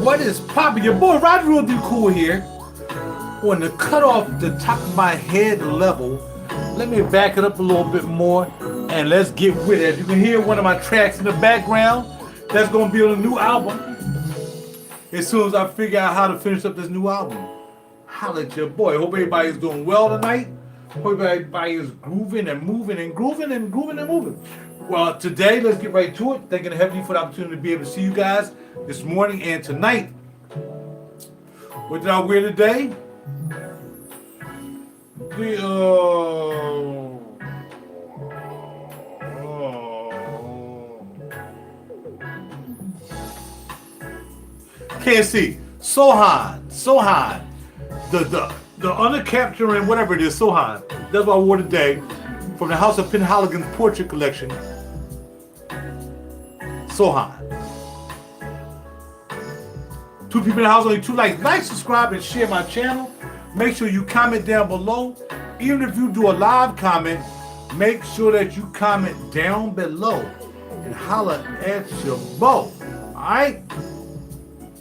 What is poppin'? Your boy RaJuR do cool here. On the cut off the top of my head level, let me back it up a little bit more and let's get with it. As you can hear one of my tracks in the background, that's gonna be on a new album. As soon as I figure out how to finish up this new album, holla at your boy. Hope everybody's doing well tonight. Hope everybody is grooving and moving and grooving and grooving and moving. Well, today, let's get right to it. Thanking the Heavenly for the opportunity to be able to see you guys this morning and tonight. What did I wear today? Can't see. Sohan. The undercapturing, whatever it is, Sohan. That's what I wore today from the House of Penhaligon's portrait collection. Sohan. 2 people in the house, only 2 likes. Like, subscribe, and share my channel. Make sure you comment down below. Even if you do a live comment, make sure that you comment down below and holler at your boy. Alright?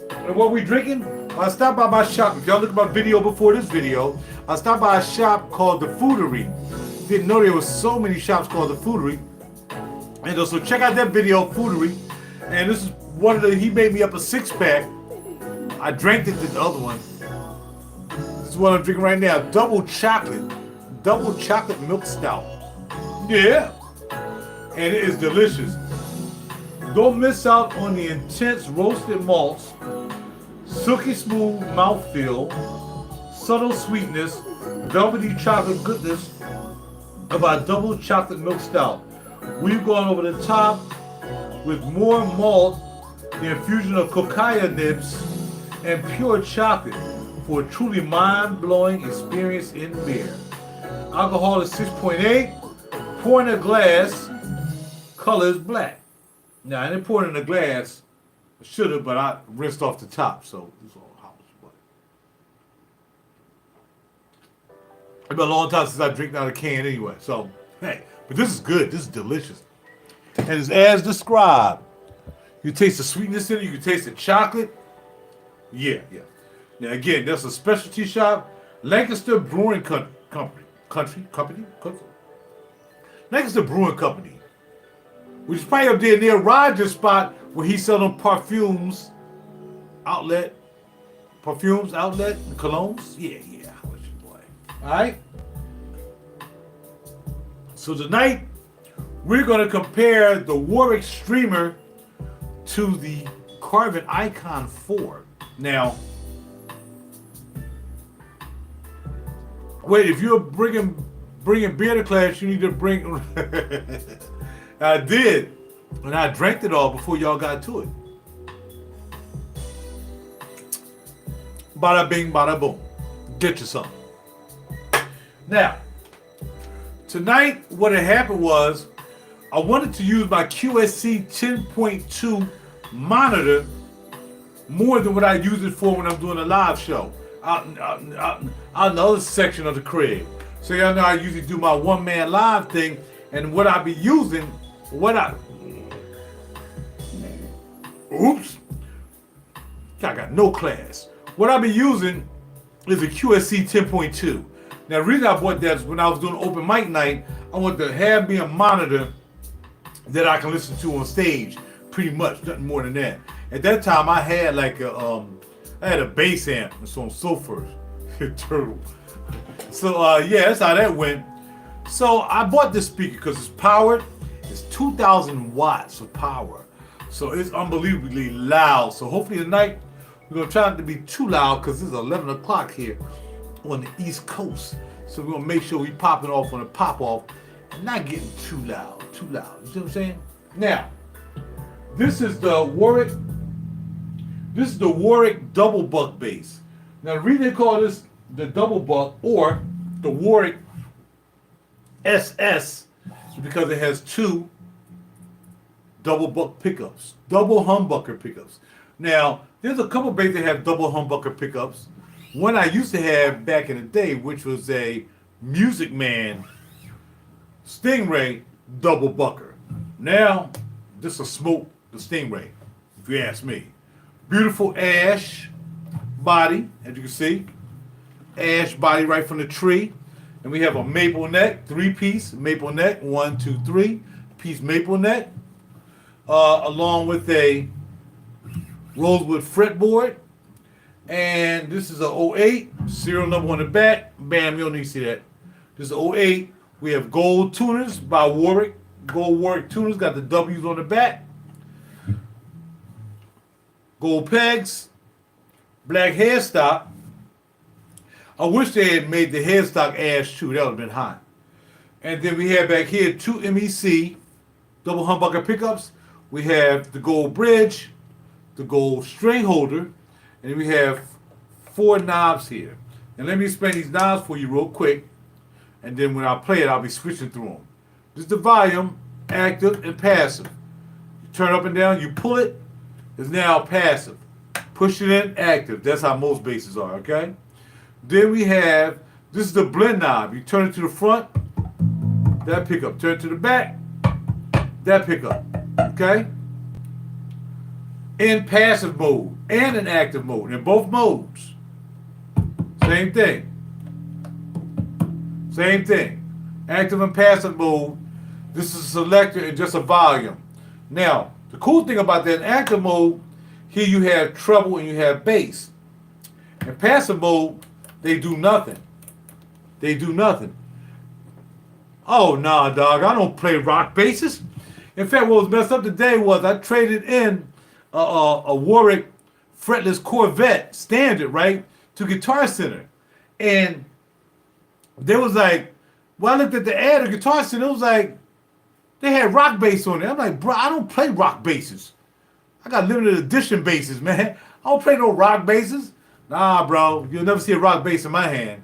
And what we drinking? I stopped by my shop. If y'all look at my video before this video, I stopped by a shop called The Foodery. Didn't know there was so many shops called The Foodery. And so check out that video, Foodery. And this is one of the, he made me up a 6-pack. I drank it to the other one. This is what I'm drinking right now. Double chocolate milk stout. Yeah. And it is delicious. Don't miss out on the intense roasted malts, silky smooth mouthfeel, subtle sweetness, velvety chocolate goodness of our double chocolate milk stout. We've gone over the top with more malt, the infusion of cacao nibs, and pure chocolate for a truly mind-blowing experience in beer. Alcohol is 6.8, pour in a glass, color is black. Now, I didn't pour it in a glass, I should have, but I rinsed off the top, so this is all hot. It's been a long time since I drink out of a can anyway, so, hey, but this is good, this is delicious. And it's as described. You taste the sweetness in it, you can taste the chocolate. Yeah. Now again, that's a specialty shop, Lancaster Brewing Company. Lancaster Brewing Company, which is probably up there near RaJuR's spot where he sells them perfumes outlet, and colognes. Yeah. What's your boy? All right. So tonight we're gonna compare the Warwick Streamer to the Carvin Icon 4. Now, wait, if you're bringing beer to class, you need to bring. I did, and I drank it all before y'all got to it. Bada bing, bada boom. Get you something. Now, tonight, what had happened was, I wanted to use my QSC 10.2 monitor more than what I use it for when I'm doing a live show out in the other section of the crib. So y'all know I usually do my one-man live thing, and what I be using, I got no class. What I be using is a QSC 10.2. Now the reason I bought that is when I was doing open mic night, I wanted to have me a monitor that I can listen to on stage, pretty much, nothing more than that. At that time, I had like I had a bass amp and so on and so forth. Turtle. So yeah, that's how that went. So I bought this speaker because it's powered. It's 2,000 watts of power. So it's unbelievably loud. So hopefully tonight, we're gonna try not to be too loud because it's 11 o'clock here on the East Coast. So we're gonna make sure we popping off on a pop off and not getting too loud. You see what I'm saying? Now, this is the Warwick double buck bass. Now the reason they call this the double buck or the Warwick SS is because it has 2 double buck pickups, double humbucker pickups. Now there's a couple bass that have double humbucker pickups. One I used to have back in the day, which was a Music Man Stingray double bucker. Now this will smoke the Stingray, if you ask me. beautiful ash body, as you can see. Ash body right from the tree. And we have a maple neck, 3-piece maple neck, 1, 2, 3-piece maple neck, along with a rosewood fretboard. And this is a 08, serial number on the back. Bam, you don't need to see that. This is a 08. We have gold tuners by Warwick. Gold Warwick tuners, got the W's on the back. Gold pegs, black headstock. I wish they had made the headstock ash too. That would have been hot. And then we have back here 2 MEC double humbucker pickups. We have the gold bridge, the gold string holder, and we have 4 knobs here. And let me explain these knobs for you real quick. And then when I play it, I'll be switching through them. This is the volume, active and passive. You turn up and down, you pull it, it's now passive. Push it in, active. That's how most basses are, okay? Then we have, this is the blend knob. You turn it to the front, that pickup. Turn it to the back, that pickup, okay? In passive mode and in active mode, in both modes. Same thing. Same thing. Active and passive mode. This is a selector and just a volume. Now, the cool thing about that in active mode, here you have treble and you have bass. In passive mode, they do nothing. They do nothing. Oh, nah, dog. I don't play rock basses. In fact, what was messed up today was I traded in a Warwick fretless Corvette standard, right, to Guitar Center. And there was like, when I looked at the ad of Guitar Center, it was like, they had rock bass on it. I'm like, bro, I don't play rock basses. I got limited edition basses, man. I don't play no rock basses. Nah, bro, you'll never see a rock bass in my hand.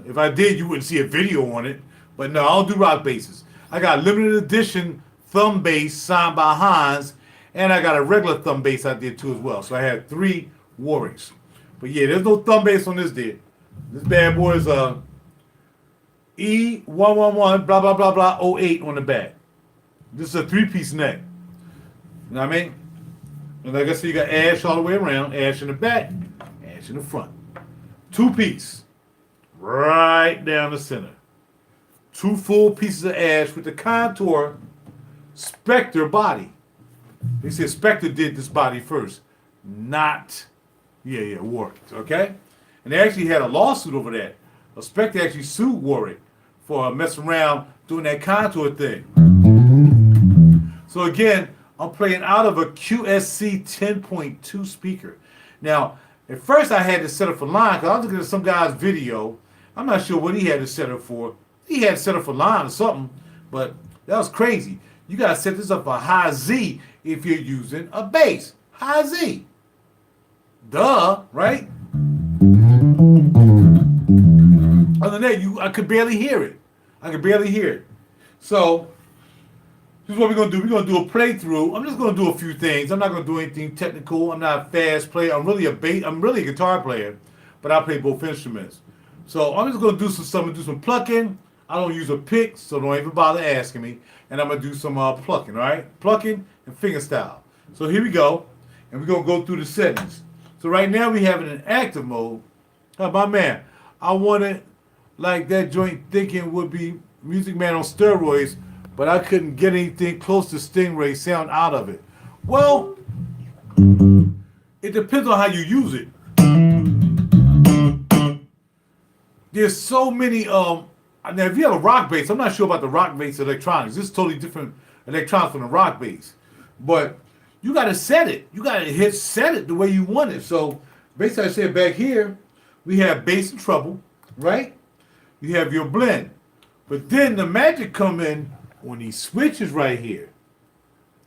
If I did, you wouldn't see a video on it. But no, I don't do rock basses. I got limited edition thumb bass signed by Hans, and I got a regular thumb bass I did too as well. So I had 3 Warwicks. But yeah, there's no thumb bass on this deal. This bad boy is a E111 blah blah blah blah 08 on the back. This is a 3-piece neck. You know what I mean? And like I said, you got ash all the way around, ash in the back, ash in the front. 2-piece. Right down the center. 2 full pieces of ash with the contour Spectre body. They said Spectre did this body first. Not, Warwick, okay? And they actually had a lawsuit over that. A Spectre actually sued Warwick for messing around doing that contour thing. So again, I'm playing out of a QSC 10.2 speaker. Now, at first I had to set up for line because I was looking at some guy's video. I'm not sure what he had to set up for. He had to set up for line or something, but that was crazy. You got to set this up for high Z if you're using a bass. High Z. Duh, right? Other than that, I could barely hear it. I could barely hear it. So, this is what we're going to do. We're going to do a playthrough. I'm just going to do a few things. I'm not going to do anything technical. I'm not a fast player. I'm really a guitar player, but I play both instruments. So I'm just going to do some plucking. I don't use a pick, so don't even bother asking me. And I'm going to do some plucking, all right? Plucking and fingerstyle. So here we go. And we're going to go through the settings. So right now we have it in active mode. Oh, my man, I wanted like that joint thinking would be Music Man on steroids, but I couldn't get anything close to Stingray sound out of it. Well, it depends on how you use it. There's so many, now if you have a rock bass, I'm not sure about the rock bass electronics. This is totally different electronics from the rock bass. But you got to set it. You got to set it the way you want it. So basically I said back here, we have bass and treble, right? You have your blend. But then the magic come in on these switches right here.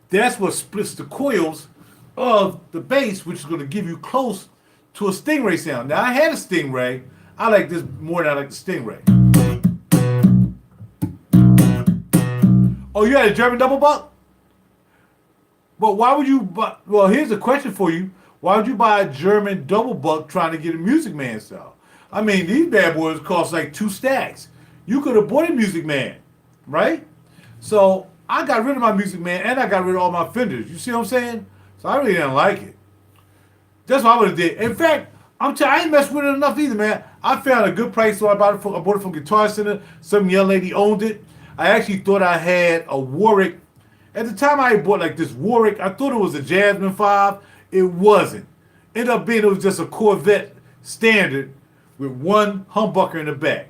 That's what splits the coils of the bass, which is going to give you close to a Stingray sound. Now I had a Stingray. I like this more than I like the Stingray. Oh, you had a German double buck? But why would you buy, well, here's a question for you. Why would you buy a German double buck trying to get a Music Man style? I mean, these bad boys cost like 2 stacks. You could have bought a Music Man, right? So I got rid of my Music Man and I got rid of all my Fenders. You see what I'm saying? So I really didn't like it. That's what I would have did. In fact, I ain't messed with it enough either, man. I found a good price, so I bought it from Guitar Center. Some young lady owned it. I actually thought I had a Warwick. At the time I bought like this Warwick, I thought it was a Jasmine 5. It wasn't. Ended up being it was just a Corvette standard with one humbucker in the back.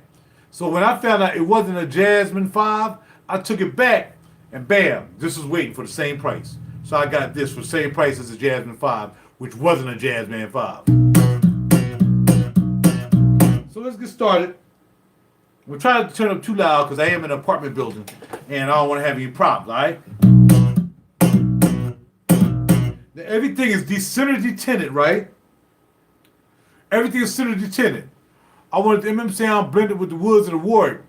So when I found out it wasn't a Jasmine 5, I took it back and bam, this was waiting for the same price. So I got this for the same price as a Jasmine 5, which wasn't a Jasmine 5. So let's get started. We're trying to turn up too loud because I am in an apartment building and I don't want to have any problems, all right? Now, everything is center detented, right? Everything is center detented. I wanted the MM sound blended with the woods of the Warwick.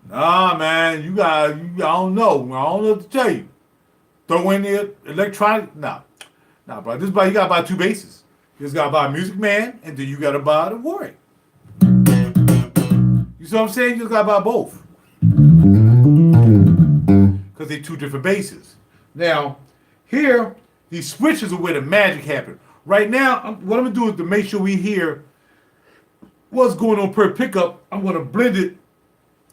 Nah, man, I don't know what to tell you. Throw in the electronic, nah, bro. This is why you gotta buy two basses. You just gotta buy a Music Man, and then you gotta buy the Warwick. You see what I'm saying? You just gotta buy both. Because they're two different basses. Now, here, these switches are where the magic happens. Right now, what I'm gonna do is to make sure we hear what's going on per pickup. I'm gonna blend it,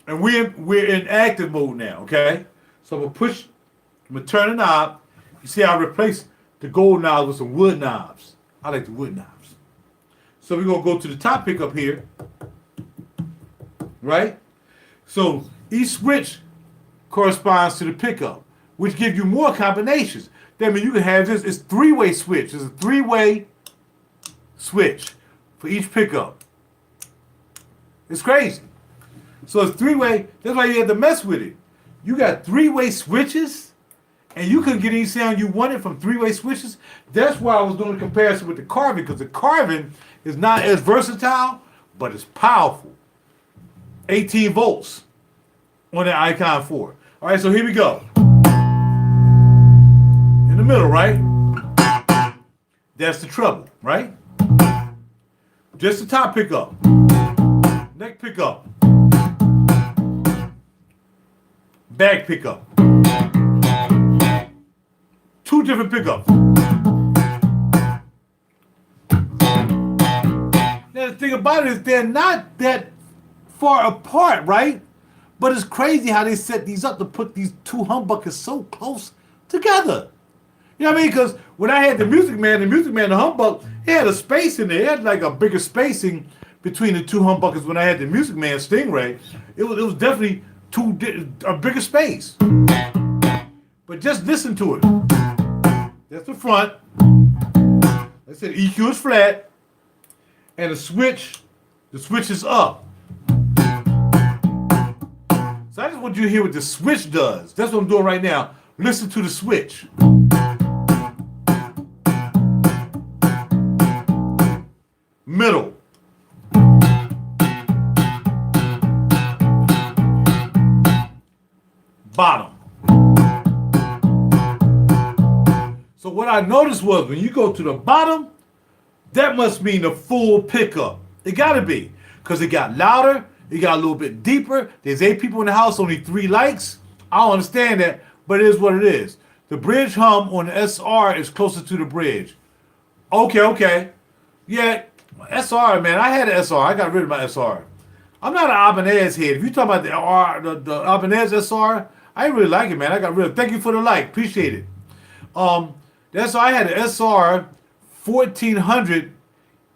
and we're in active mode now, okay? So I'm gonna turn the knob. You see I replaced the gold knobs with some wood knobs. I like the wood knobs. So we're gonna go to the top pickup here, right? So each switch corresponds to the pickup, which gives you more combinations. That means you can have this, it's three-way switch. It's a three-way switch for each pickup. It's crazy. So it's three-way, that's why you had to mess with it. You got three-way switches, and you couldn't get any sound you wanted from three-way switches. That's why I was doing a comparison with the Carvin, because the Carvin is not as versatile, but it's powerful. 18 volts on the Icon 4. All right, so here we go. In the middle, right? That's the treble, right? Just the top pickup. Neck pickup. Back pickup. Two different pickups. Now the thing about it is they're not that far apart, right? But it's crazy how they set these up to put these two humbuckers so close together. You know what I mean? Because when I had the Music Man, the humbuck, it had a space in there. It had like a bigger spacing between the two humbuckers. When I had the Music Man Stingray, it was definitely a bigger space. But just listen to it. That's the front. Like I said, EQ is flat, and the switch is up. So I just want you to hear what the switch does. That's what I'm doing right now. Listen to the switch. Middle. Bottom. So what I noticed was when you go to the bottom, that must mean the full pickup. It gotta be. Because it got louder, it got a little bit deeper. There's 8 people in the house, only 3 lights. I don't understand that, but it is what it is. The bridge hum on the SR is closer to the bridge. Okay. Yeah, SR, man. I had an SR. I got rid of my SR. I'm not an Ibanez head. If you're talking about the Ibanez SR, I didn't really like it, man. I got rid of it. Thank you for the like. Appreciate it. That's why I had an SR 1400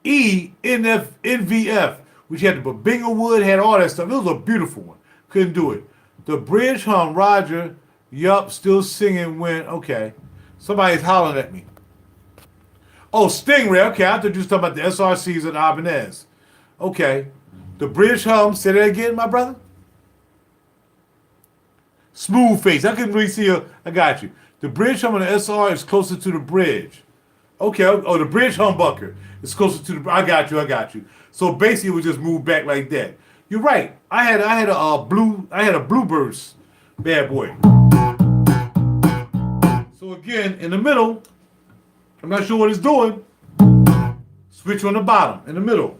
E NVF, which had the Babinga wood, had all that stuff. It was a beautiful one. Couldn't do it. The bridge hum, RaJuR. Yup, still singing when, okay. Somebody's hollering at me. Oh, Stingray. Okay, I thought you was talking about the SRCs and the Ibanez. Okay. The bridge hum, say that again, my brother. Smooth face. I couldn't really see her. I got you. The bridge hum on the SR is closer to the bridge. Okay. Oh, the bridge humbucker is closer to the. I got you. So basically, it would just move back like that. You're right. I had a Bluebirds bad boy. So again, in the middle, I'm not sure what it's doing. Switch on the bottom, in the middle.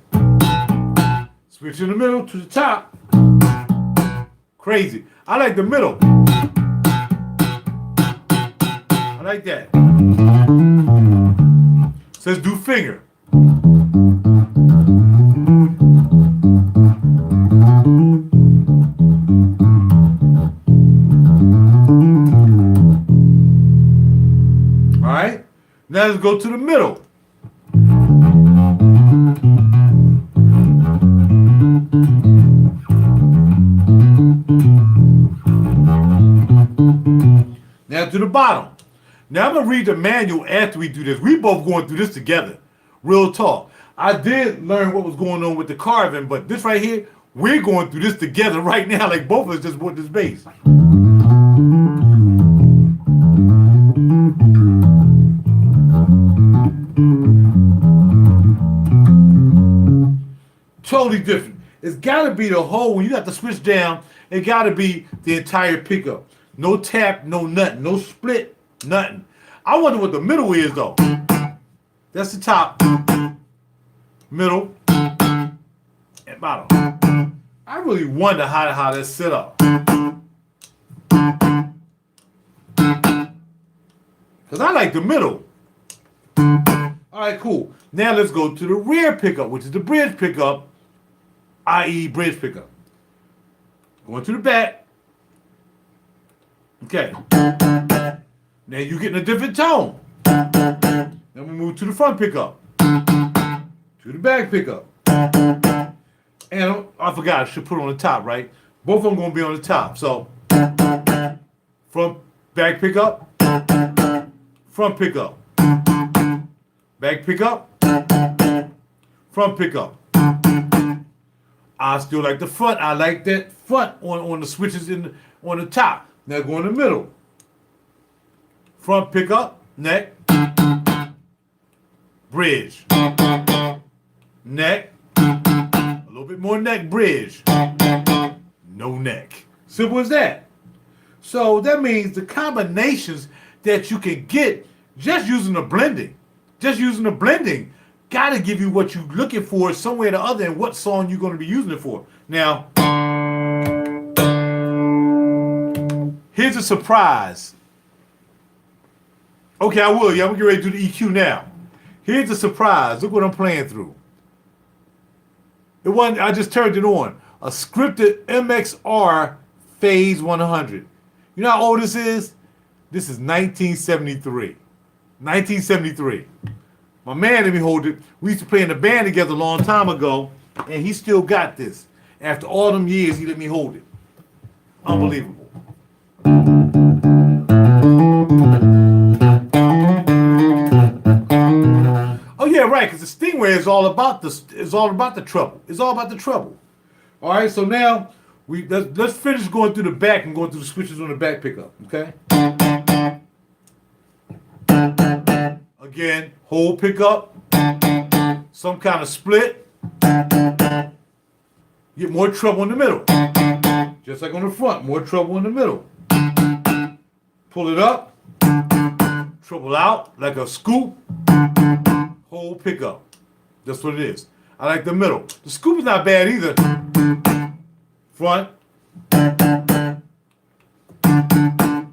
Switch in the middle to the top. Crazy. I like the middle. I like that. So let's do finger. All right. Now let's go to the middle. Now to the bottom. Now I'm going to read the manual after we do this. We both going through this together. Real talk. I did learn what was going on with the Carvin, but this right here, we're going through this together right now, like both of us just bought this bass. Totally different. It's got to be the whole, when you got the switch down, it got to be the entire pickup. No tap, no nothing, no split, nothing. I wonder what the middle is though. That's the top, middle, and bottom. I really wonder how that's set up. Because I like the middle. All right, cool. Now let's go to the rear pickup, which is the bridge pickup, i.e. bridge pickup. Going to the back. Okay. Now you're getting a different tone. Then we move to the front pickup. To the back pickup. And I forgot, I should put it on the top, right? Both of them going to be on the top. So, front, back pickup. Front pickup. Back pickup. Front pickup. I still like the front. I like that front on the switches on the top. Now go in the middle. Front pickup, neck, bridge, neck, a little bit more neck, bridge, no neck. Simple as that. So that means the combinations that you can get just using the blending, got to give you what you're looking for somewhere or the other and what song you're going to be using it for. Now, here's a surprise. Okay, I will. Yeah, I'm getting ready to do the EQ now. Here's a surprise. Look what I'm playing through. It wasn't, I just turned it on. A scripted MXR Phase 100. You know how old this is? This is 1973. 1973. My man let me hold it. We used to play in a band together a long time ago, and he still got this. After all them years, he let me hold it. Unbelievable. Oh yeah, right. Because the Stingray is all about the treble. It's all about the treble. All right. So now let's finish going through the back and going through the switches on the back pickup. Okay. Again, whole pickup, some kind of split. Get more treble in the middle. Just like on the front, more treble in the middle. Pull it up, treble out like a scoop, whole pickup. That's what it is. I like the middle. The scoop is not bad either. Front. I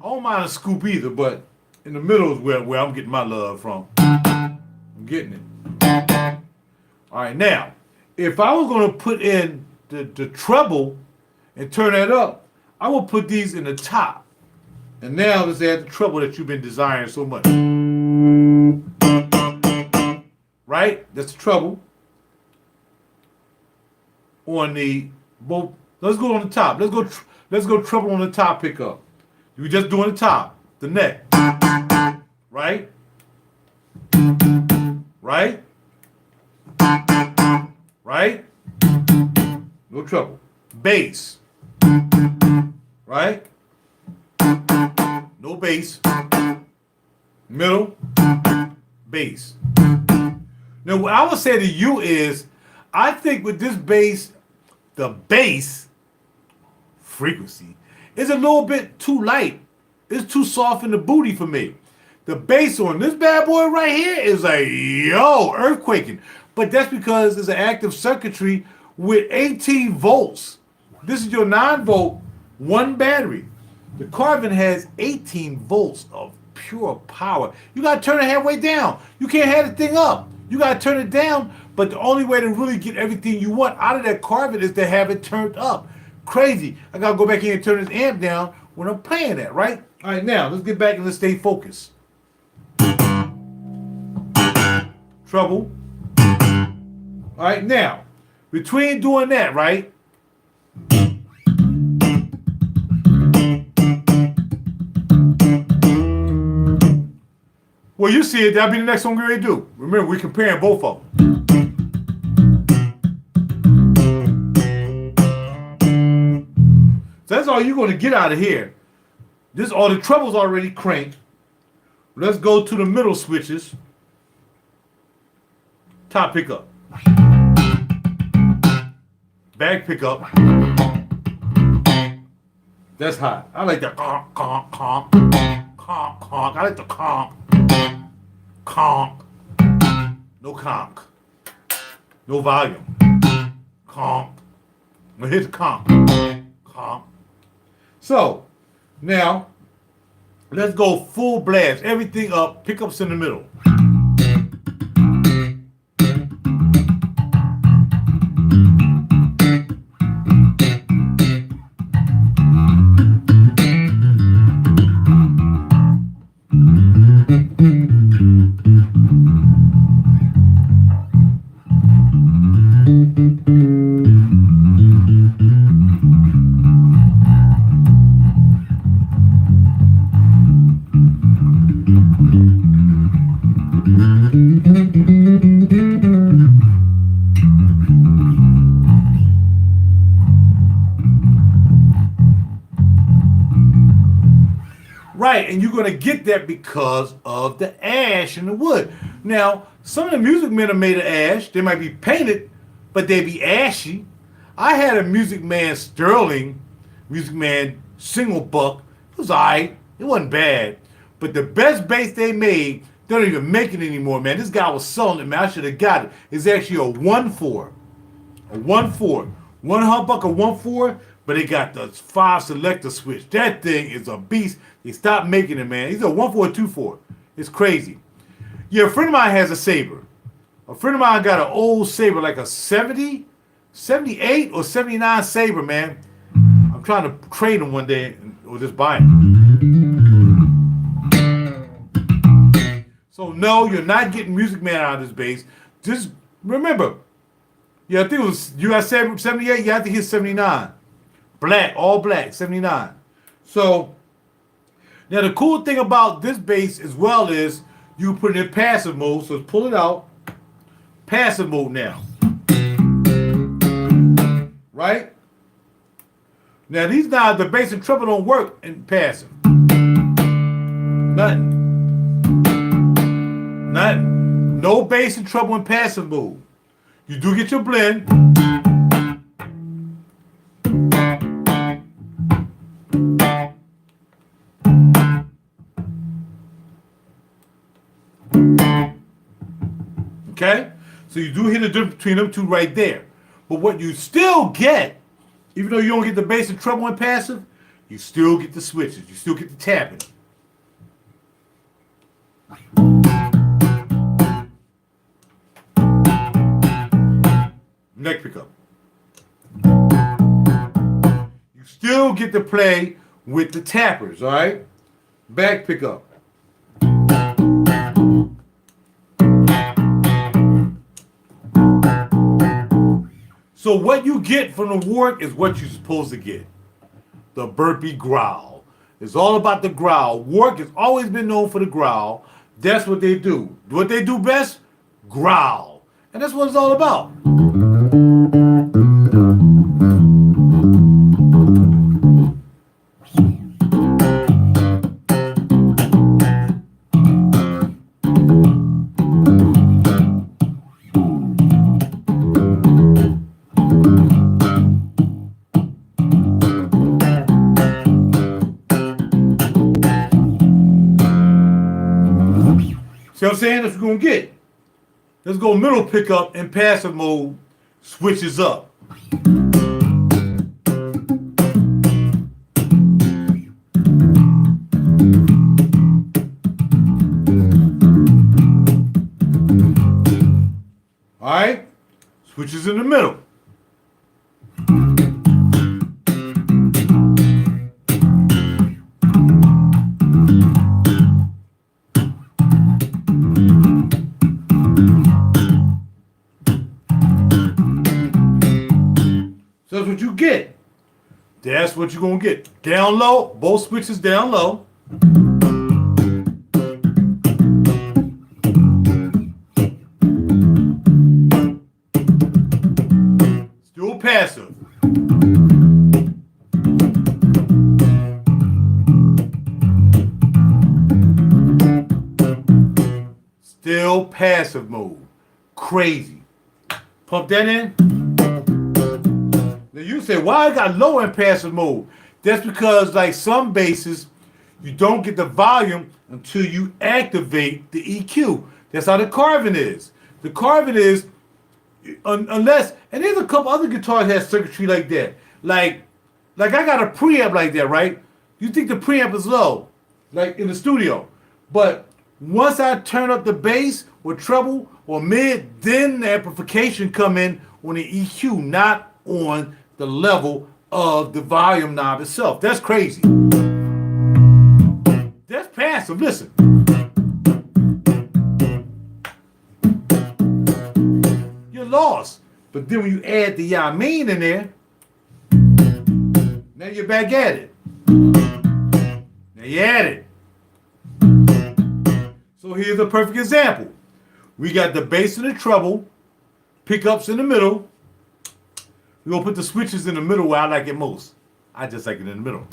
don't mind a scoop either, but in the middle is where I'm getting my love from. I'm getting it. All right, now, if I was going to put in the treble and turn that up, I will put these in the top. And now let's add the treble that you've been desiring so much. Right? That's the treble. On the both. Let's go on the top. Let's go treble on the top pickup. We just doing the top, the neck. Right? Right? Right? No treble. Bass. Right? No bass. Middle. Bass. Now, what I would say to you is, I think with this bass, the bass frequency is a little bit too light. It's too soft in the booty for me. The bass on this bad boy right here is like, yo, earthquaking. But that's because there's an active circuitry with 18 volts. This is your 9-volt, one battery. The Carvin has 18 volts of pure power. You got to turn it halfway down. You can't have the thing up. You gotta turn it down, but the only way to really get everything you want out of that Carvin is to have it turned up. Crazy. I gotta go back in and turn this amp down when I'm playing that, right? All right, now let's get back and let's stay focused. Treble. All right, now between doing that, right? Well, you see it. That'll be the next one we're going to do. Remember, we're comparing both of them. So that's all you're going to get out of here. This all the treble's already cranked. Let's go to the middle switches. Top pickup. Back pickup. That's hot. I like that conk, conk, conk, conk, conk. I like the conk. Conk. No conk. No volume. Conk. Now here's the conk. Conk. So, now, let's go full blast. Everything up. Pickups in the middle. Right, and you're going to get that because of the ash and the wood. Now, some of the Music Men are made of ash. They might be painted, but they be ashy. I had a Music Man Sterling, Music Man single buck. It was alright. It wasn't bad. But the best bass they made, they don't even make it anymore, man. This guy was selling it, man. I should have got it. It's actually a 1-4. A 1-4. One humbucker, 1-4, but it got the 5 selector switch. That thing is a beast. They stopped making it, man. He's a 1-4, 2-4. It's crazy. Yeah, a friend of mine has a Sabre. A friend of mine got an old Sabre, like a 70, 78 or 79 Sabre, man. I'm trying to trade him one day or just buy him. So no, you're not getting Music Man out of this bass. Just remember, yeah, I think it was, you got 78, you have to hit 79. Black, all black, 79. So, now the cool thing about this bass as well is you put it in passive mode. So let's pull it out. Passive mode now. Right? Now the bass and treble don't work in passive. Nothing. Nothing. No bass and treble in passive mode. You do get your blend. Okay? So you do hit the difference between them two right there. But what you still get, even though you don't get the bass and treble and passive, you still get the switches. You still get the tapping. Neck pickup. You still get to play with the tappers, all right? Back pickup. So what you get from the Warwick is what you're supposed to get. The burpee growl. It's all about the growl. Warwick has always been known for the growl. That's what they do. What they do best? Growl. And that's what it's all about. See what I'm saying? That's what we're going to get. Let's go middle pickup and passive mode switches up. Switches in the middle. So that's what you get. That's what you're going to get. Down low, both switches down low. Still passive. Still passive mode. Crazy. Pump that in. Now you say, why I got low in passive mode? That's because like some basses, you don't get the volume until you activate the EQ. That's how the Carvin is. The Carvin is, unless, and there's a couple other guitars that have circuitry like that. Like I got a preamp like that, right? You think the preamp is low, like in the studio. But once I turn up the bass or treble or mid, then the amplification come in on the EQ, not on the level of the volume knob itself. That's crazy. That's passive. Listen. You're lost. But then when you add the mean in there, now you're back at it. Now you add it. So here's a perfect example. We got the bass and the treble, pickups in the middle. We're going to put the switches in the middle where I like it most. I just like it in the middle.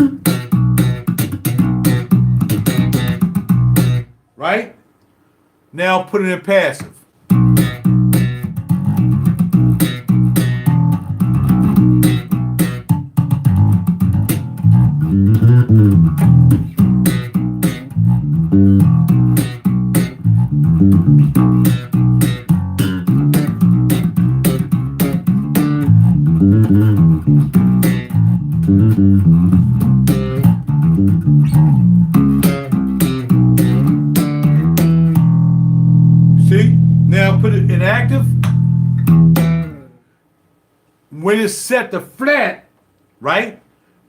Right? Now put it in passive. See? Now put it in active. When it's set to flat, right?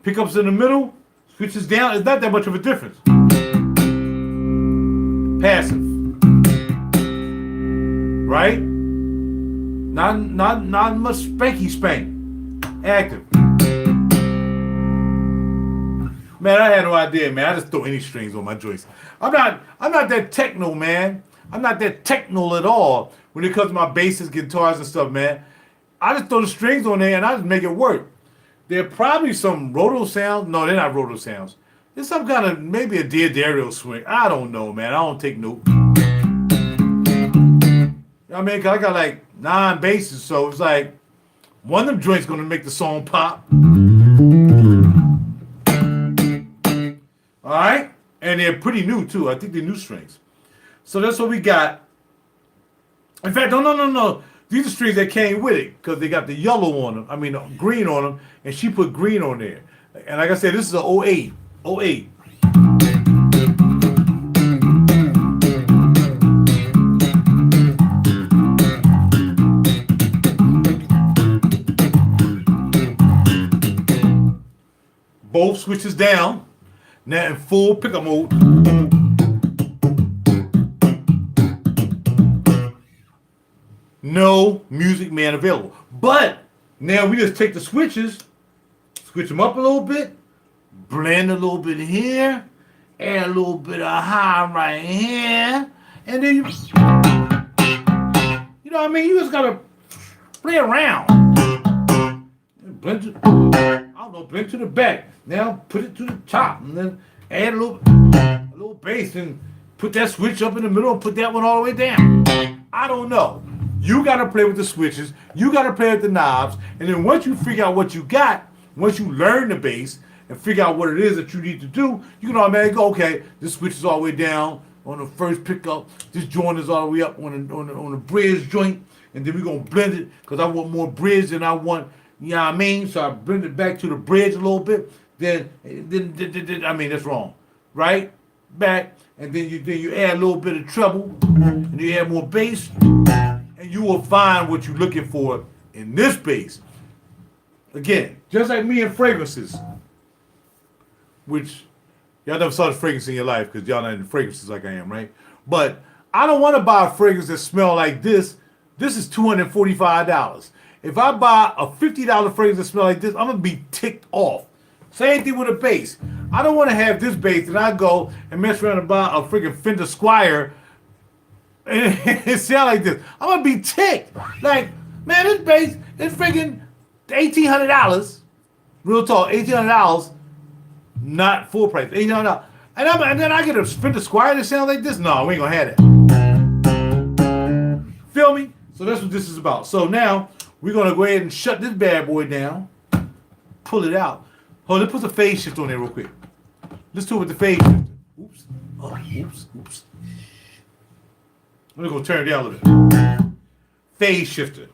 Pickups in the middle, switches down. It's not that much of a difference. Passive. Right? Not much spanky spank. Active. Man, I had no idea, man. I just throw any strings on my joints. I'm not that techno, man. I'm not that techno at all when it comes to my basses, guitars, and stuff, man. I just throw the strings on there and I just make it work. There are probably some roto sounds. No, they're not roto sounds. There's some kind of, maybe a D'Addario swing. I don't know, man. I don't take note. I mean, 'cause I got like 9 basses, so it's like one of them joints gonna make the song pop. All right, and they're pretty new too. I think they're new strings. So that's what we got. In fact, no. These are strings that came with it because they got the yellow on them. I mean, green on them, and she put green on there. And like I said, this is an 08. 08. Both switches down. Now in full pickup mode. No Music Man available. But now we just take the switches, switch them up a little bit, blend a little bit here, add a little bit of high right here, and then you know what I mean? You just gotta play around. Blend to, I don't know, blend to the back. Now put it to the top, and then add a little bass, and put that switch up in the middle, and put that one all the way down. I don't know. You got to play with the switches. You got to play with the knobs. And then once you figure out what you got, once you learn the bass and figure out what it is that you need to do, you can automatically go, okay, this switch is all the way down on the first pickup. This joint is all the way up on the bridge joint. And then we're going to blend it because I want more bridge than I want, you know what I mean? So I blend it back to the bridge a little bit. Then I mean, that's wrong. Right? Back. And then you add a little bit of treble. And you add more bass. And you will find what you're looking for in this base. Again, just like me and fragrances, which y'all never saw the fragrance in your life because y'all not into fragrances like I am, right? But I don't want to buy a fragrance that smell like this. This is $245. If I buy a $50 fragrance that smell like this, I'm gonna be ticked off. Same thing with a base. I don't want to have this base and I go and mess around and buy a freaking Fender Squire and it sound like this. I'm gonna be ticked. Like, man, this base is freaking $1,800. Real talk, $1,800. Not full price, $1,800. And then I get a Fender Squire that sounds like this. No, we ain't gonna have that. Feel me? So that's what this is about. So now we're gonna go ahead and shut this bad boy down. Pull it out. Hold on, let's put the phase shift on there real quick. Let's do it with the phase shifter. Oops. Oh, oops. Let me go turn it down a little bit. Phase shifter.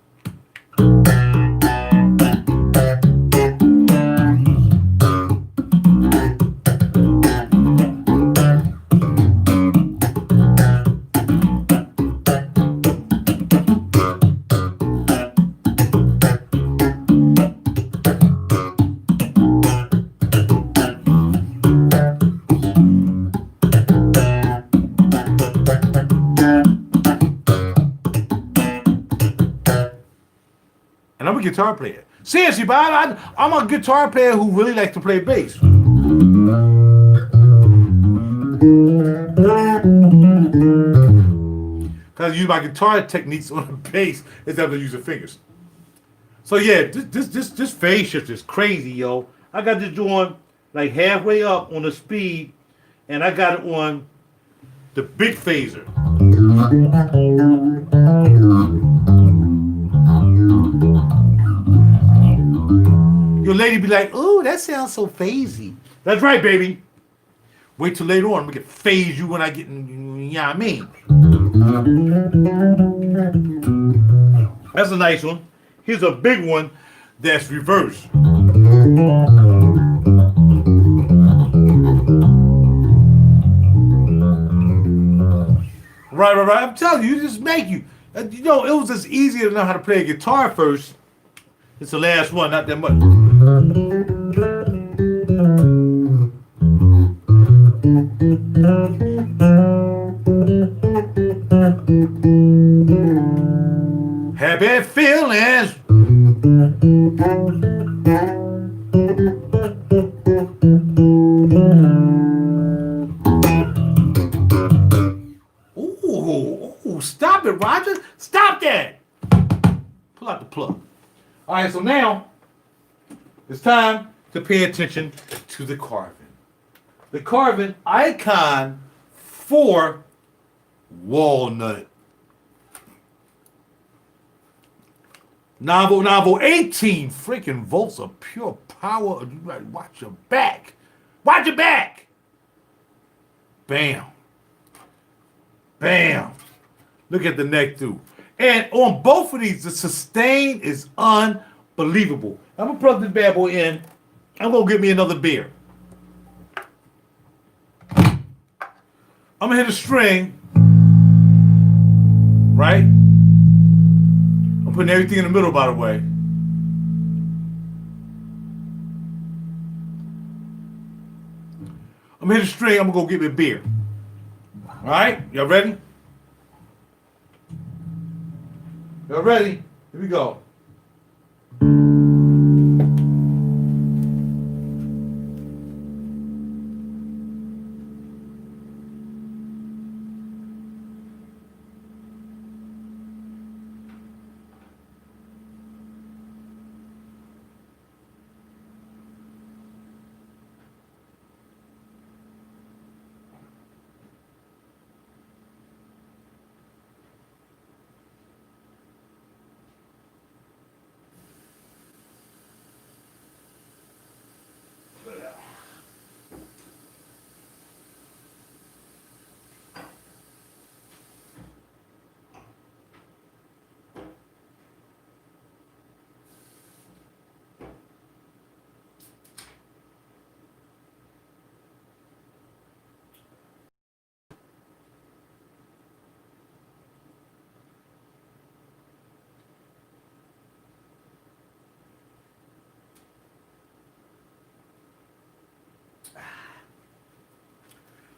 And I'm a guitar player. Seriously, but I'm a guitar player who really likes to play bass. Because I use my guitar techniques on the bass instead of using fingers. So yeah, this phase shift is crazy, yo. I got this joint like halfway up on the speed, and I got it on the big phaser. Your lady be like, "Ooh, that sounds so phasey." That's right, baby. Wait till later on. We can phase you when I get in, you know what I mean? That's a nice one. Here's a big one that's reversed. Right. I'm telling you, just make you. You know, it was just easier to know how to play a guitar first. It's the last one, not that much. Happy feelings. Ooh, stop it, Roger. Stop that. Pull out the plug. All right, so now it's time to pay attention to the Carvin. The Carvin icon for Walnut. 9 volt, 18 freaking volts of pure power. You gotta watch your back. Watch your back. Bam. Bam. Look at the neck through. And on both of these, the sustain is unbelievable. I'm gonna plug this bad boy in. I'm gonna get me another beer. I'm gonna hit a string. Right? I'm putting everything in the middle, by the way. I'm gonna hit a string. I'm gonna go get me a beer. All right? Y'all ready? Y'all ready? Here we go.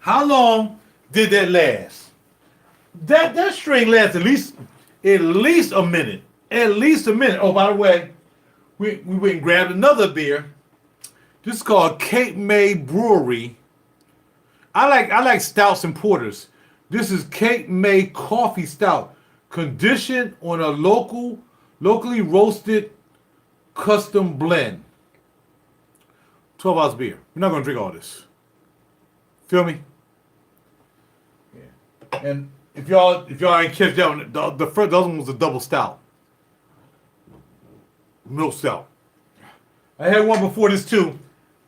How long did that last? That string lasts at least a minute. At least a minute. Oh, by the way, we went and grabbed another beer. This is called Cape May Brewery. I like stouts and porters. This is Cape May Coffee Stout, conditioned on a locally roasted custom blend. 12 ounce beer. We're not gonna drink all this. Feel me? Yeah. And if y'all ain't catch that one, the other one was a double stout. Milk stout. I had one before this too.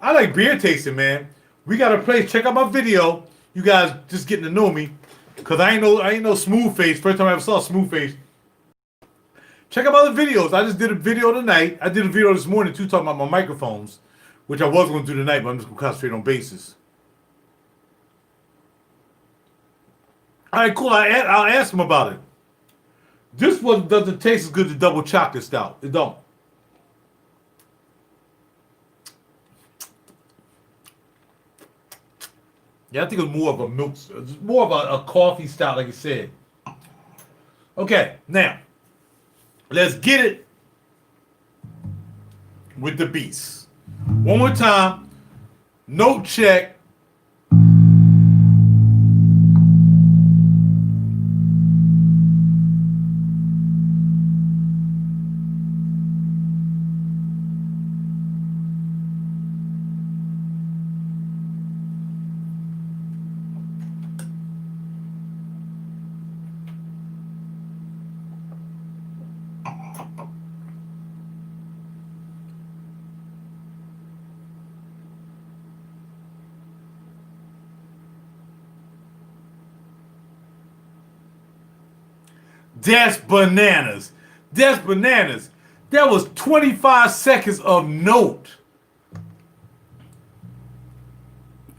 I like beer tasting, man. We got a place. Check out my video. You guys just getting to know me, cause I ain't no smooth face. First time I ever saw a smooth face. Check out my other videos. I just did a video tonight. I did a video this morning too, talking about my microphones, which I was going to do tonight, but I'm just going to concentrate on basses. All right, cool. I'll ask him about it. This one doesn't taste as good as double chocolate stout. It don't. Yeah, I think it's more of a milk, it's more of a coffee stout, like you said. Okay, now, let's get it with the beats. One more time, note check. That's bananas. That's bananas. That was 25 seconds of note.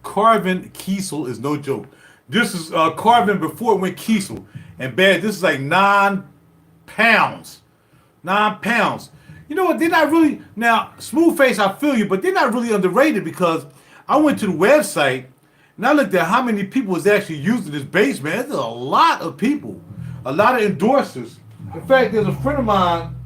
Carvin Kiesel is no joke. This is Carvin before it went Kiesel. And bad, this is like 9 pounds. 9 pounds. You know what? They're not really, now, Smooth Face, I feel you, but they're not really underrated because I went to the website and I looked at how many people was actually using this bass, man. There's a lot of people. A lot of endorsers. In fact, there's a friend of mine.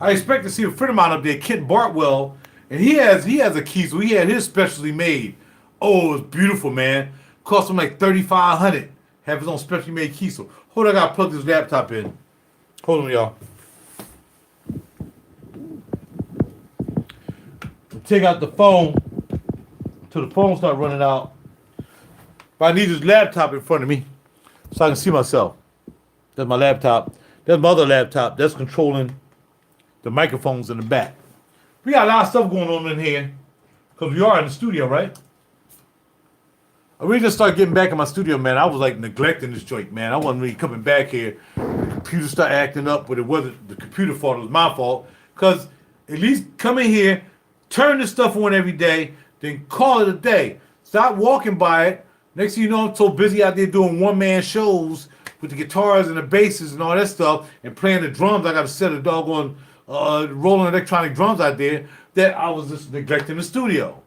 I expect to see a friend of mine up there, Kent Bartwell, and he has a Kiesel. He had his specially made. Oh, it's beautiful, man. Cost him like $3,500. Have his own specially made Kiesel. Hold on, I gotta plug this laptop in. Hold on, y'all. Take out the phone till the phone start running out. But I need this laptop in front of me, so I can see myself. That's my laptop. That's my other laptop. That's controlling the microphones in the back. We got a lot of stuff going on in here because we are in the studio, right? I really just started getting back in my studio, man. I was like neglecting this joint, man. I wasn't really coming back here. The computer started acting up, but it wasn't the computer fault. It was my fault. Because at least come in here, turn this stuff on every day, then call it a day. Stop walking by it. Next thing you know, I'm so busy out there doing one-man shows with the guitars and the basses and all that stuff and playing the drums. I got a set of doggone rolling electronic drums out there that I was just neglecting the studio.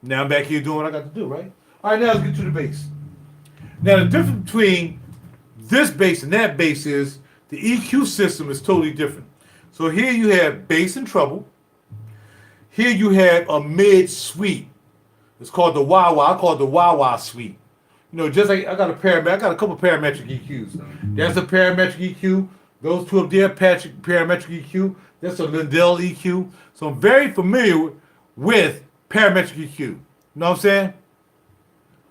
Now I'm back here doing what I got to do, right? All right, now let's get to the bass. Now the difference between this bass and that bass is the EQ system is totally different. So here you have bass and treble. Here you have a mid-sweep. It's called the wah-wah. I call it the wah-wah suite. You know, just like I got a couple parametric EQs. That's a parametric EQ. Those two up there, parametric EQ. That's a Lindell EQ. So I'm very familiar with parametric EQ. You know what I'm saying?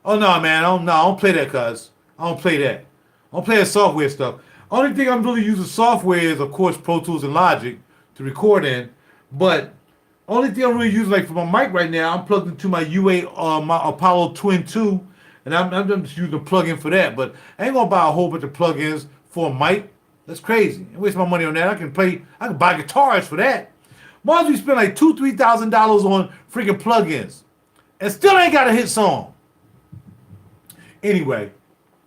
Oh no, man, I don't play that, cuz. I don't play that. I don't play that software stuff. Only thing I'm really using software is, of course, Pro Tools and Logic to record in. But only thing I'm really using, like for my mic right now, I'm plugged into my UA, my Apollo Twin 2, and I'm just using a plug-in for that. But I ain't gonna buy a whole bunch of plug-ins for a mic. That's crazy. I waste my money on that. I can buy guitars for that. Why don't you spend like $2,000-$3,000 on freaking plug-ins and still ain't got a hit song? Anyway,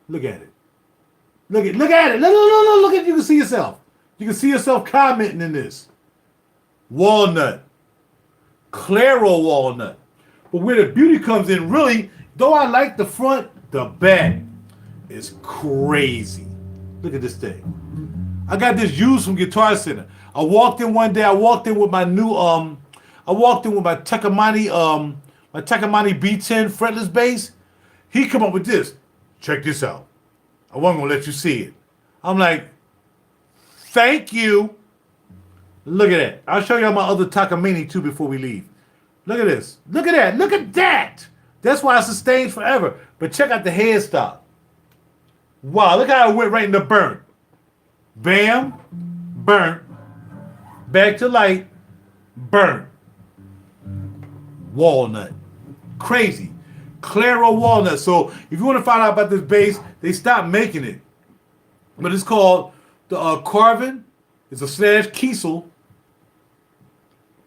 look at it. Look at it. Look at it. You can see yourself. You can see yourself commenting in this. Walnut. Claro Walnut. But where the beauty comes in, really, though I like the front, the back is crazy. Look at this thing. I got this used from Guitar Center. I walked in one day. I walked in with my new I walked in with my Takamani B10 fretless bass. He come up with this. Check this out. I wasn't gonna let you see it. I'm like, thank you. Look at that. I'll show y'all my other Takamine too before we leave. Look at this. Look at that. Look at that. That's why it sustains forever. But check out the headstock. Wow, look how it went right in the burnt. Bam, burnt. Back to light, burnt. Walnut. Crazy. Claro walnut. So if you want to find out about this bass, they stopped making it. But it's called the Carvin. It's a / Kiesel.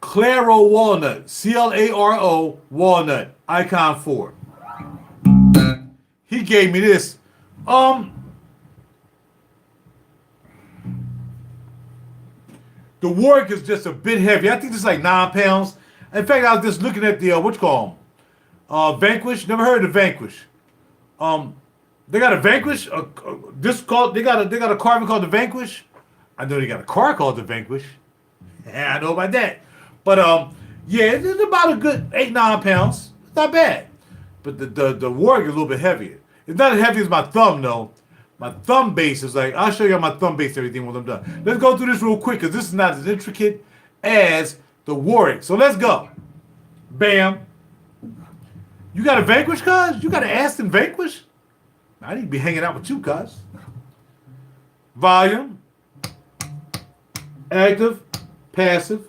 Claro walnut. CLARO walnut. Icon 4. He gave me this. The Warwick is just a bit heavy. I think it's like 9 pounds. In fact, I was just looking at the what you call them, Vanquish. Never heard of Vanquish. They got a Vanquish. They got a Carvin called the Vanquish. I know they got a car called the Vanquish. Yeah, I know about that. But yeah, it's about a good 8-9 pounds. It's not bad. But the Warwick is a little bit heavier. It's not as heavy as my thumb though. My thumb bass is like, I'll show you my thumb bass everything when I'm done. Let's go through this real quick because this is not as intricate as the Warwick. So let's go. Bam. You got a Vanquish, cuz? You got an Aston Vanquish? I need to be hanging out with you, cuz. Volume. Active. Passive.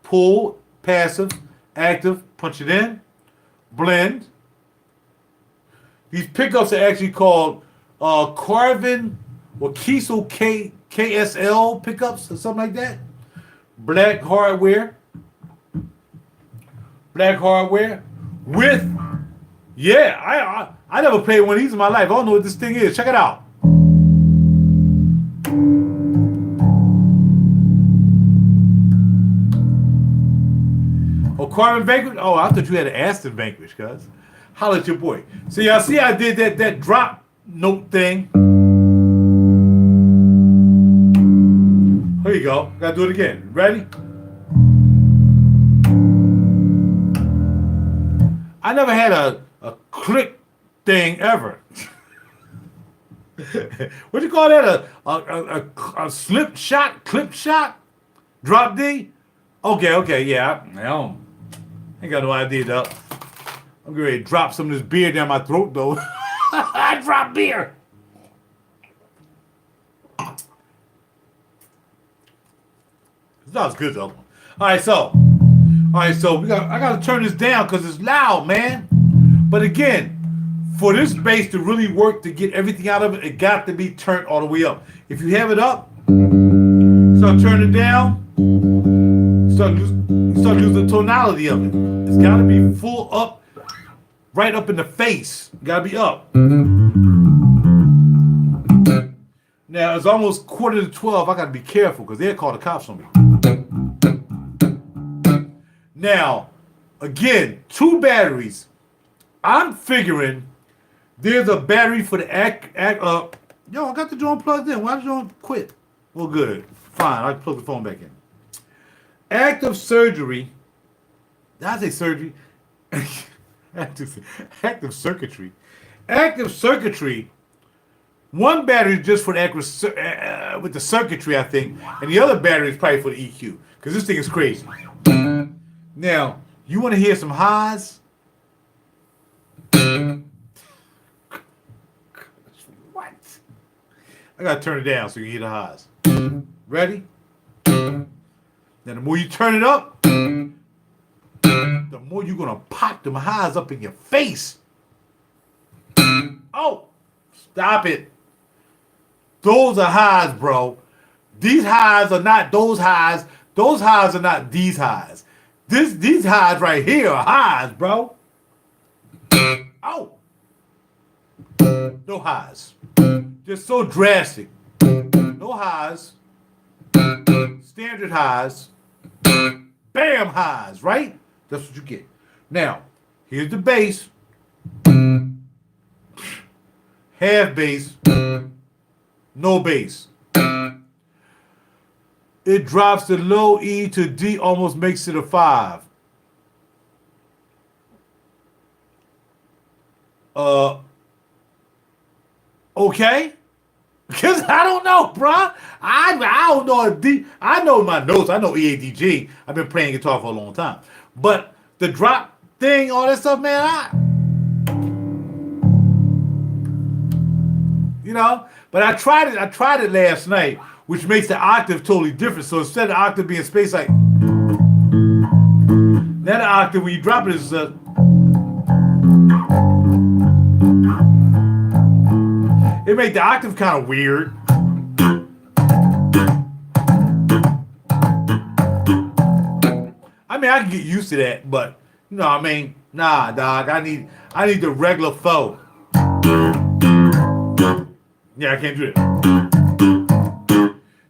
Pull. Passive. Active. Punch it in. Blend. These pickups are actually called Carvin or Kiesel KSL pickups or something like that. Black hardware. Black hardware with, yeah, I never played one of these in my life. I don't know what this thing is. Check it out. Oh, Carvin Vanquish? Oh, I thought you had an Aston Vanquish, cuz. Holla at your boy. So y'all see I did that drop note thing. Here you go. Gotta do it again. Ready? I never had a click thing ever. What you call that? A slip shot? Clip shot? Drop D? Okay, yeah. I ain't got no idea though. I'm getting ready to drop some of this beer down my throat, though. I dropped beer. It sounds good, though. All right, so I got to turn this down because it's loud, man. But again, for this bass to really work, to get everything out of it, it got to be turned all the way up. If you have it up, start turning it down, start losing the tonality of it. It's got to be full up. Right up in the face. Gotta be up. Now, it's almost 11:45. I gotta be careful because they'll call the cops on me. Now, again, 2 batteries. I'm figuring there's a battery for the yo, I got the joint plugged in. Why did the joint quit? Well, good. Fine. I plug the phone back in. Active surgery. Did I say surgery? Active circuitry. Active circuitry. One battery is just for the with the circuitry, I think, and the other battery is probably for the EQ because this thing is crazy. Now, you want to hear some highs? What? I gotta turn it down so you hear the highs. Ready? Now, the more you turn it up, the more you're gonna pop them highs up in your face. Oh, stop it. Those are highs, bro. These highs are not those highs. Those highs are not these highs. These highs right here are highs, bro. Oh. No highs. Just so drastic. No highs. Standard highs. Bam highs, right? That's what you get. Now, Here's the bass. Half bass. No bass. It drops the low E to D, almost makes it a 5. Okay? Because I don't know, bruh. I don't know if D. I know my notes. I know EADG. I've been playing guitar for a long time. But the drop thing, all that stuff, man, you know? But I tried it. I tried it last night, which makes the octave totally different. So instead of the octave being spaced like, now the octave, when you drop it, is it made the octave kind of weird. I mean, I can get used to that, but you know what I mean? Nah, dog. I need the regular flow. Yeah, I can't do it.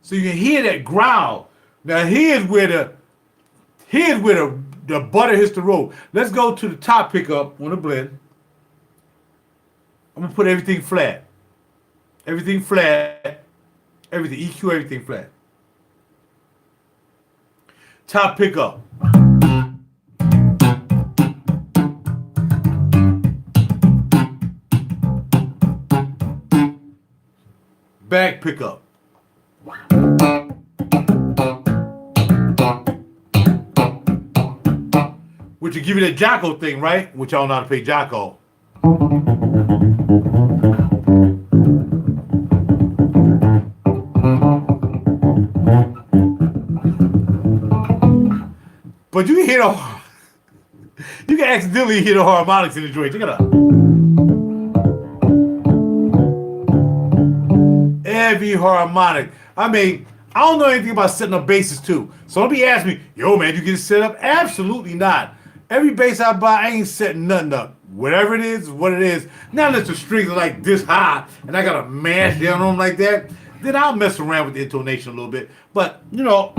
So you can hear that growl. Now here's where the butter hits the road. Let's go to the top pickup on the blend. I'm gonna put everything flat. Everything flat. Everything EQ, everything flat. Top pickup. Back pickup. Which will give you that Jocko thing, right? Which y'all know how to play Jocko. But you can hear you can accidentally hear the harmonics in the joint. Check it out. Every harmonic. I mean, I don't know anything about setting up basses too. So don't be asking me, yo man, you get it set up? Absolutely not. Every bass I buy, I ain't setting nothing up. Whatever it is what it is. Now that the strings are like this high and I gotta mash down on them like that, then I'll mess around with the intonation a little bit. But, you know,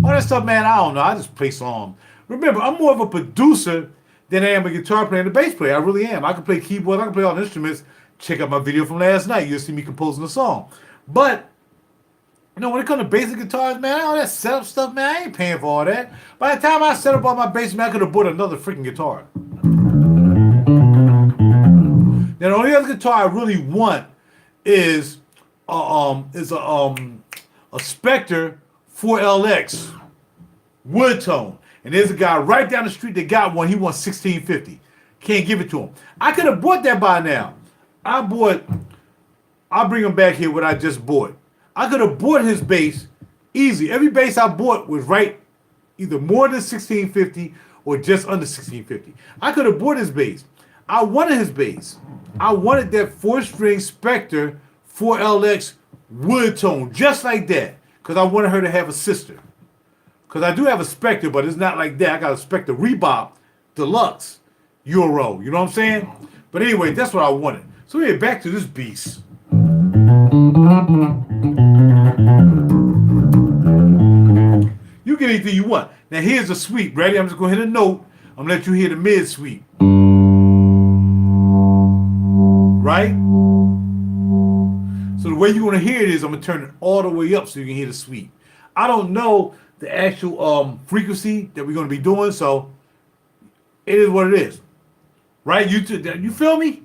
all that stuff, man, I don't know. I just play songs. Remember, I'm more of a producer than I am a guitar player and a bass player. I really am. I can play keyboard. I can play all the instruments. Check out my video from last night. You'll see me composing a song. But, you know, when it comes to basic guitars, man, all that setup stuff, man, I ain't paying for all that. By the time I set up all my bass, man, I could have bought another freaking guitar. Now, the only other guitar I really want is a Spectre 4LX wood tone. And there's a guy right down the street that got one. He wants $1,650. Can't give it to him. I could have bought that by now. I'll bring him back here what I just bought. I could have bought his bass easy. Every bass I bought was right either more than $1,650 or just under $1,650. I could have bought his bass. I wanted his bass. I wanted that 4-string Spectre 4LX wood tone, just like that. Because I wanted her to have a sister. Because I do have a Spectre, but it's not like that. I got a Spectre Rebop Deluxe Euro. You know what I'm saying? But anyway, that's what I wanted. So we're back to this beast. You get anything you want. Now here's a sweep. Ready? I'm just going to hit a note. I'm going to let you hear the mid sweep. Right? So the way you're going to hear it is I'm going to turn it all the way up so you can hear the sweep. I don't know the actual frequency that we're going to be doing, so it is what it is. Right? You feel me?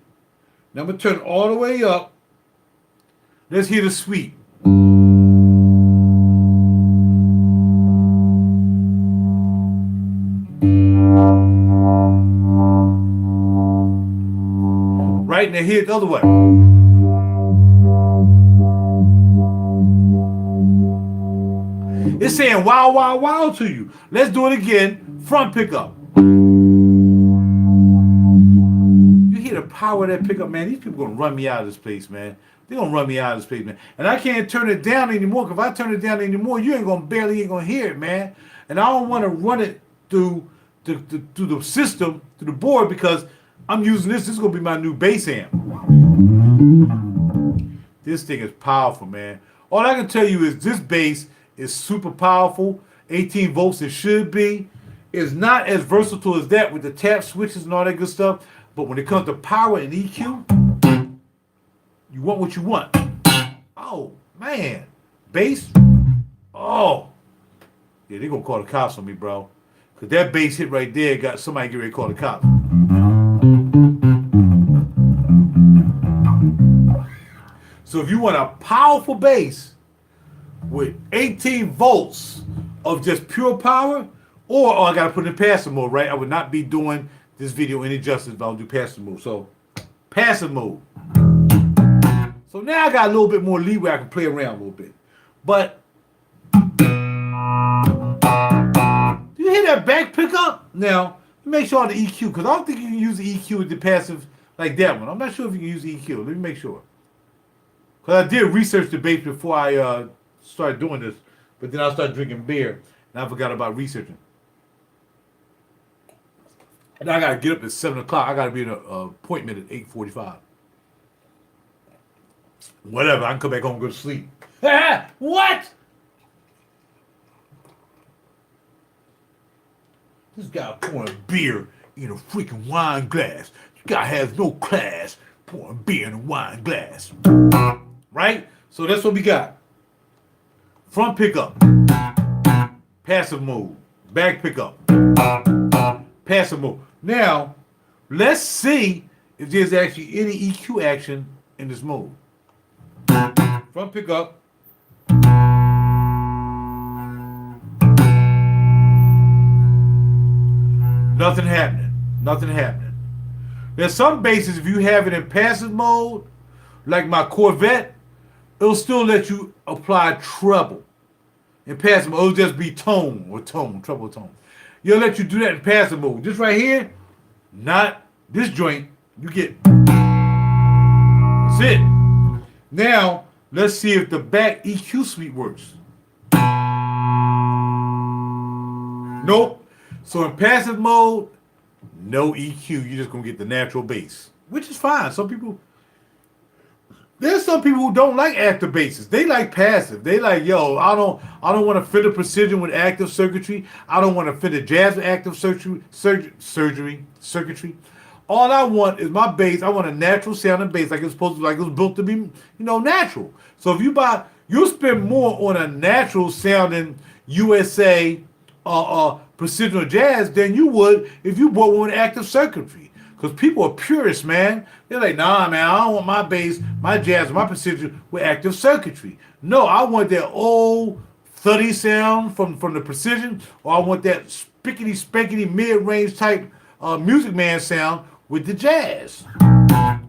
Now I'm going to turn it all the way up. Let's hear the sweep. Right? Now hear it the other way. It's saying wow, wow, wow to you. Let's do it again. Front pickup. You hear the power of that pickup, man. These people gonna run me out of this place, man. They're gonna run me out of this place, man. And I can't turn it down anymore, because if I turn it down anymore, you barely ain't gonna hear it, man. And I don't want to run it through the system, through the board, because I'm using this. This is gonna be my new bass amp. This thing is powerful, man. All I can tell you is this bass is super powerful. 18 volts it should be. is not as versatile as that with the tap switches and all that good stuff. But when it comes to power and EQ, you want what you want. Oh, man. Bass? Oh. Yeah, they're going to call the cops on me, bro. Because that bass hit right there got somebody get ready to call the cops. So if you want a powerful bass with 18 volts of just pure power, or I got to put it in passive mode, right? I would not be doing this video any justice if I don't do passive mode. So, passive mode. So now I got a little bit more leeway. I can play around a little bit. But, do you hear that back pickup? Now, make sure on the EQ, because I don't think you can use the EQ with the passive like that one. I'm not sure if you can use the EQ. Let me make sure. Because I did research the bass before I started doing this, but then I started drinking beer, and I forgot about researching. And I got to get up at 7 o'clock. I got to be in an appointment at 8:45. Whatever, I can come back home and go to sleep. What? This guy pouring beer in a freaking wine glass. This guy has no class pouring beer in a wine glass. Right? So that's what we got. Front pickup. Passive mode. Back pickup. Passive mode. Now, let's see if there's actually any EQ action in this mode. Front pickup. Nothing happening. Nothing happening. There's some basses, if you have it in passive mode, like my Corvette, it'll still let you apply treble. In passive mode, it'll just be tone or tone, treble tone. It'll let you do that in passive mode. This right here, not this joint, you get. That's it. Now, let's see if the back EQ suite works. Nope. So in passive mode, no EQ. You're just going to get the natural bass, which is fine. There's some people who don't like active basses. They like passive. They like, yo, I don't want to fit a precision with active circuitry. I don't want to fit a jazz with active circuitry. All I want is my bass. I want a natural sounding bass, like it's supposed to, like it was built to be, natural. So if you'll spend more on a natural sounding USA precision or jazz than you would if you bought one with active circuitry. Because people are purists, man. They're like, nah, man, I don't want my bass, my jazz, my precision with active circuitry. No, I want that old thuddy sound from the precision, or I want that spickety-spankety mid-range type Music Man sound with the jazz.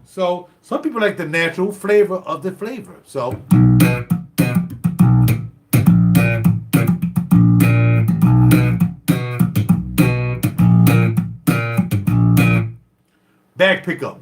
So some people like the natural flavor of the flavor. So back pickup.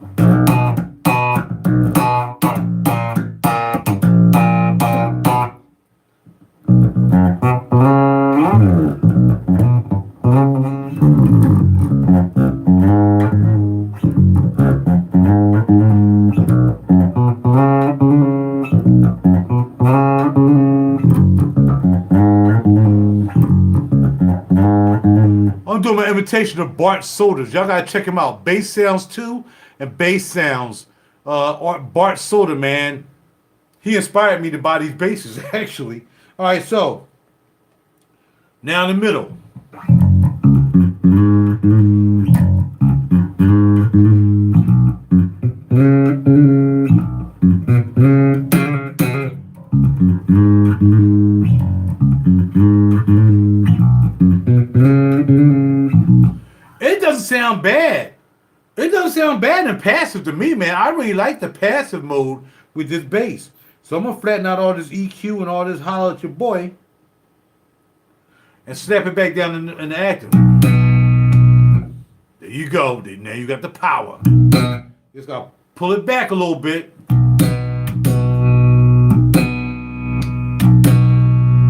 I'm doing my imitation of Bart Sodas. Y'all gotta check him out. Bass Sounds 2 and Bass Sounds. Bart Soda, man. He inspired me to buy these basses, actually. All right, so now in the middle. It doesn't sound bad. It doesn't sound bad in passive to me, man. I really like the passive mode with this bass. So I'm going to flatten out all this EQ and all this holler at your boy and snap it back down in the active. There you go. Now you got the power. Just got to pull it back a little bit.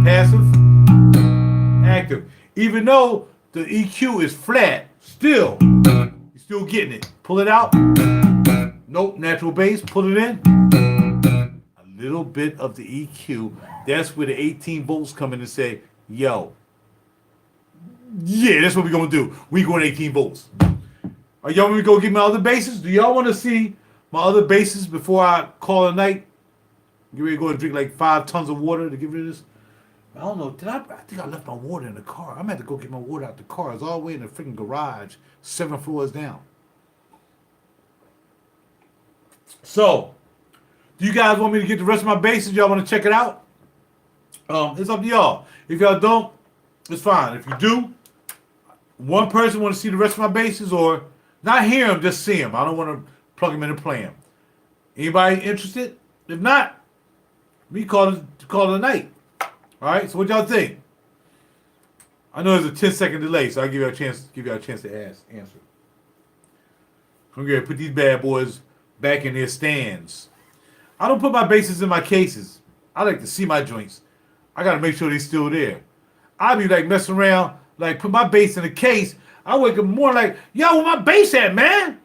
Passive, active. Even though the EQ is flat, still, you're still getting it. Pull it out. Nope, natural bass. Pull it in. A little bit of the EQ. That's where the 18 volts come in and say, yo, Yeah, that's what we're gonna do. We going 18 volts. Are y'all want me to go get my other bases? Do y'all want to see my other bases before I call it a night? Get ready to go and drink like 5 tons of water to get rid of this? I don't know. I think I left my water in the car. I'm gonna have to go get my water out the car. It's all the way in the freaking garage, 7 floors down. So, do you guys want me to get the rest of my bases? Y'all want to check it out? It's up to y'all. If y'all don't, it's fine. If you do, one person want to see the rest of my bases, or not hear them, just see them. I don't want to plug them in and play them. Anybody interested? If not, we call it a night. All right. So what y'all think? I know there's a 10-second delay, so I'll give you a chance to answer. I'm gonna put these bad boys back in their stands. I don't put my bases in my cases. I like to see my joints. I gotta make sure they're still there. I be like messing around, like put my bass in a case. I wake up more like, yo, where my bass at, man?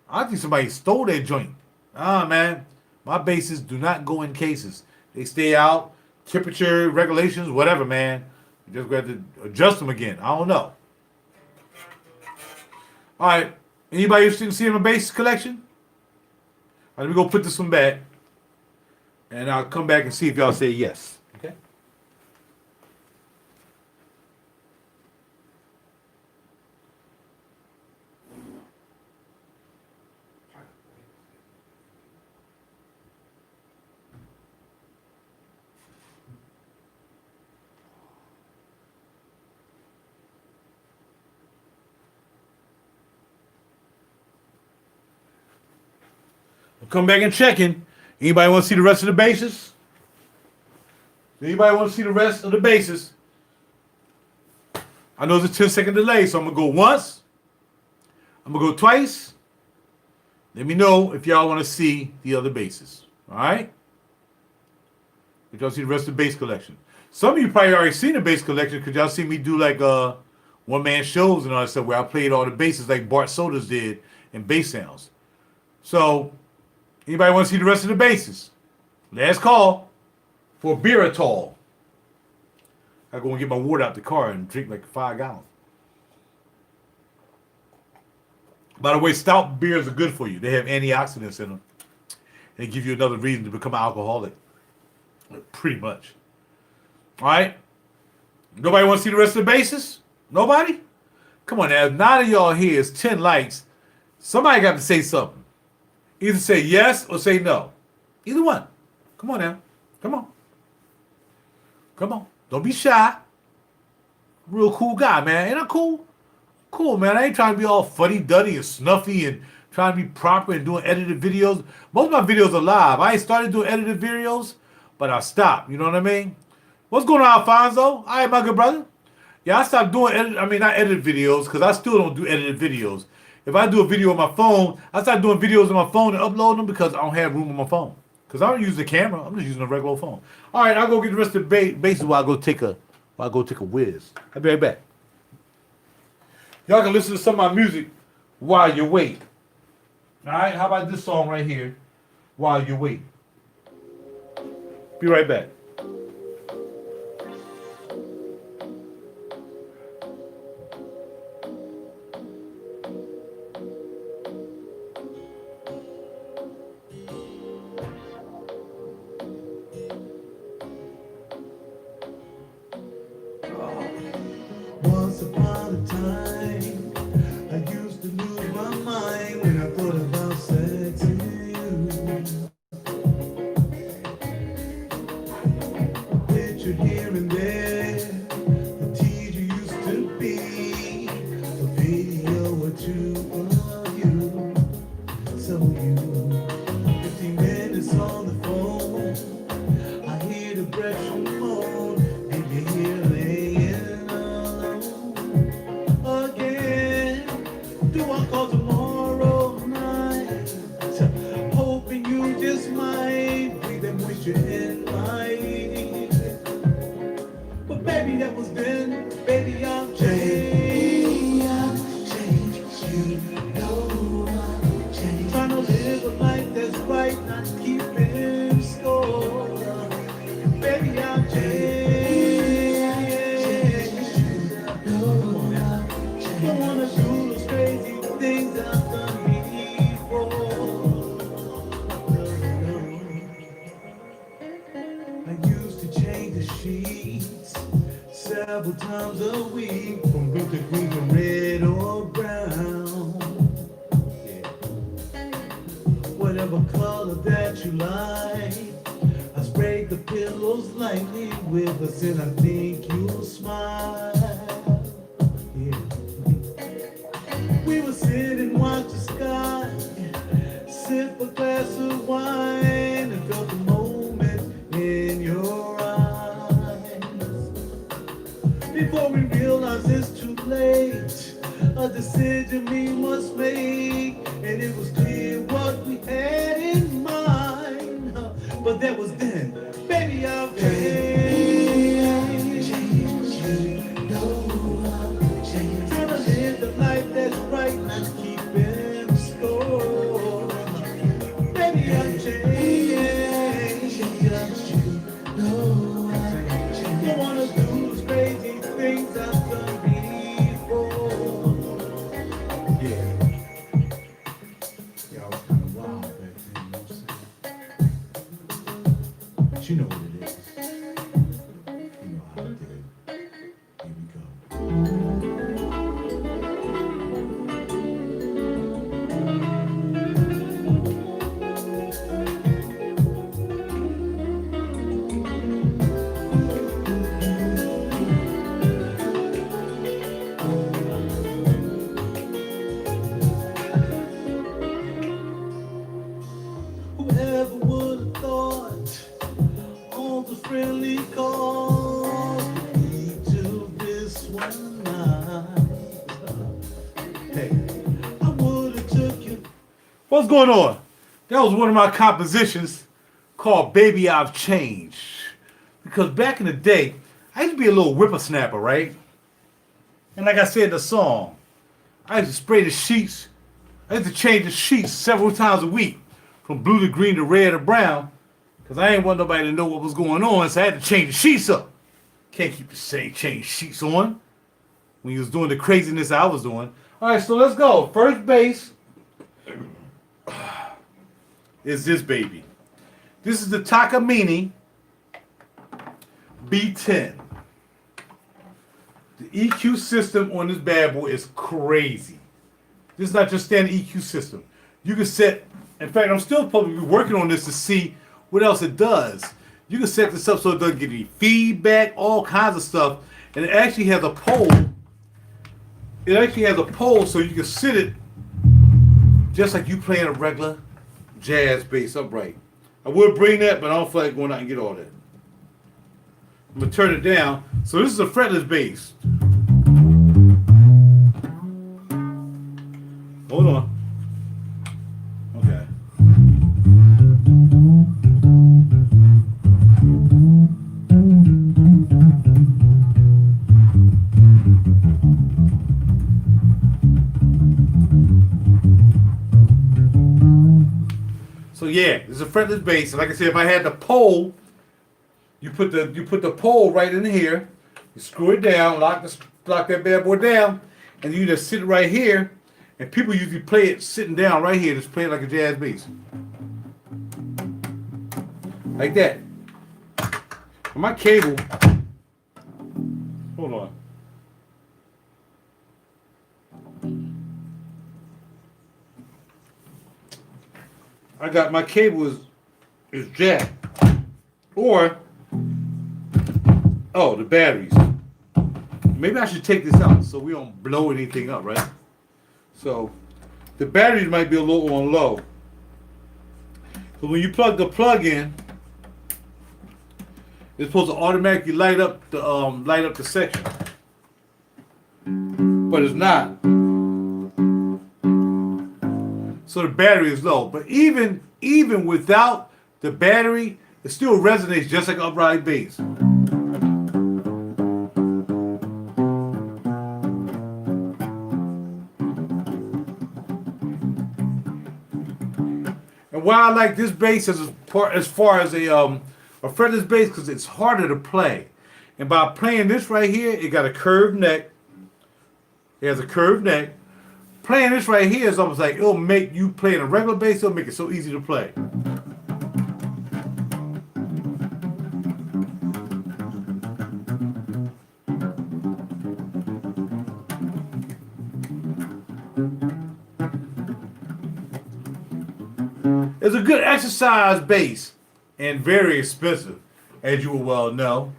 I think somebody stole that joint. Man, my bases do not go in cases. They stay out, temperature regulations, whatever, man. You just got to adjust them again. I don't know. All right, anybody interested in seeing my bass collection? All right, let me go put this one back, and I'll come back and see if y'all say yes. Okay. I'll come back and check in. Anybody want to see the rest of the bases? Anybody want to see the rest of the bases? I know there's a 10-second delay, so I'm going to go once. I'm going to go twice. Let me know if y'all want to see the other bases. All right? If y'all see the rest of the bass collection. Some of you probably already seen the bass collection because y'all see me do like one-man shows and all that stuff where I played all the basses like Bart Sodas did in bass sounds. So, anybody want to see the rest of the bases? Last call for Beeratol. I go and get my water out the car and drink like 5 gallons. By the way, stout beers are good for you. They have antioxidants in them. They give you another reason to become an alcoholic. Pretty much. All right? Nobody want to see the rest of the bases? Nobody? Come on now. If 9 of y'all here is 10 likes, somebody got to say something. Either say yes or say no. Either one. Come on now. Come on. Come on. Don't be shy. Real cool guy, man. Ain't I cool? Cool, man. I ain't trying to be all fuddy-duddy and snuffy and trying to be proper and doing edited videos. Most of my videos are live. I ain't started doing edited videos, but I stopped. You know what I mean? What's going on, Alfonso? All right, my good brother. Yeah, I stopped doing not edited videos because I still don't do edited videos. If I do a video on my phone, I start doing videos on my phone and upload them because I don't have room on my phone. Because I don't use the camera. I'm just using a regular phone. All right, I'll go get the rest of the bases while I go take a whiz. I'll be right back. Y'all can listen to some of my music while you wait. All right, how about this song right here, While You Wait? Be right back. Once upon a time, I used to lose my mind when I thought about sex and you. Pictured here and there, the teacher used to be a video or two of you. So you, 15 minutes on the phone, I hear the breath from the phone, and you hear laying again. Do I call tomorrow night? Hoping you just might breathe that moisture in my ear. But baby, that was then. Baby, I'm changed. You know I'm changed. Trying to live a life several times a week, from blue to green to red or brown. Yeah. Whatever color that you like, I sprayed the pillows lightly with a scent. I think you'll smile. Yeah. We would sit and watch the sky, sip a glass of wine, and felt the moment in your eyes. Before we realize it's too late, a decision we must make, and it was clear what we had in mind. But that was then, baby, I've changed. Trying to live the life that's right, not keeping score. Baby, I've changed. Don't wanna do those crazy things I've done before. Yeah. Yeah, I was kind of wild back then, you know what I'm saying? But you know what it is. You know how to do it. Here we go. Whoever would have thought all the friendly calls would lead to this one night. Hey, I would have took you. What's going on? That was one of my compositions called Baby I've Changed. Because back in the day, I used to be a little whippersnapper, right? And like I said in the song, I used to spray the sheets. I used to change the sheets several times a week, from blue to green to red or brown, because I ain't want nobody to know what was going on, so I had to change the sheets up. Can't keep the same change sheets on when you was doing the craziness I was doing. All right, so let's go. First base is this baby. This is the Takamine B10. The EQ system on this bad boy is crazy. This is not just standard EQ system. You can set, in fact, I'm still probably working on this to see what else it does. You can set this up so it doesn't get any feedback, all kinds of stuff. And it actually has a pole. It actually has a pole so you can sit it just like you playing a regular jazz bass upright. I would bring that, but I don't feel like going out and get all that. I'm going to turn it down. So this is a fretless bass. Hold on. Okay. So yeah, this is a fretless bass. And like I said, if I had the pole, you put the pole right in here, you screw it down, lock that bad boy down, and you just sit it right here. And people usually play it sitting down right here, just play it like a jazz bass. Like that. And my cable, hold on. I got my cable is jacked. Or, oh, the batteries. Maybe I should take this out so we don't blow anything up, right? So, the batteries might be a little on low. So when you plug the plug in, it's supposed to automatically light up the section, but it's not. So the battery is low. But even without the battery, it still resonates just like upright bass. And why I like this bass as far as a fretless bass, because it's harder to play. And by playing this right here, it got a curved neck. It has a curved neck. Playing this right here is almost like it'll make you playing a regular bass, it'll make it so easy to play. It's a good exercise bass and very expensive, as you will well know.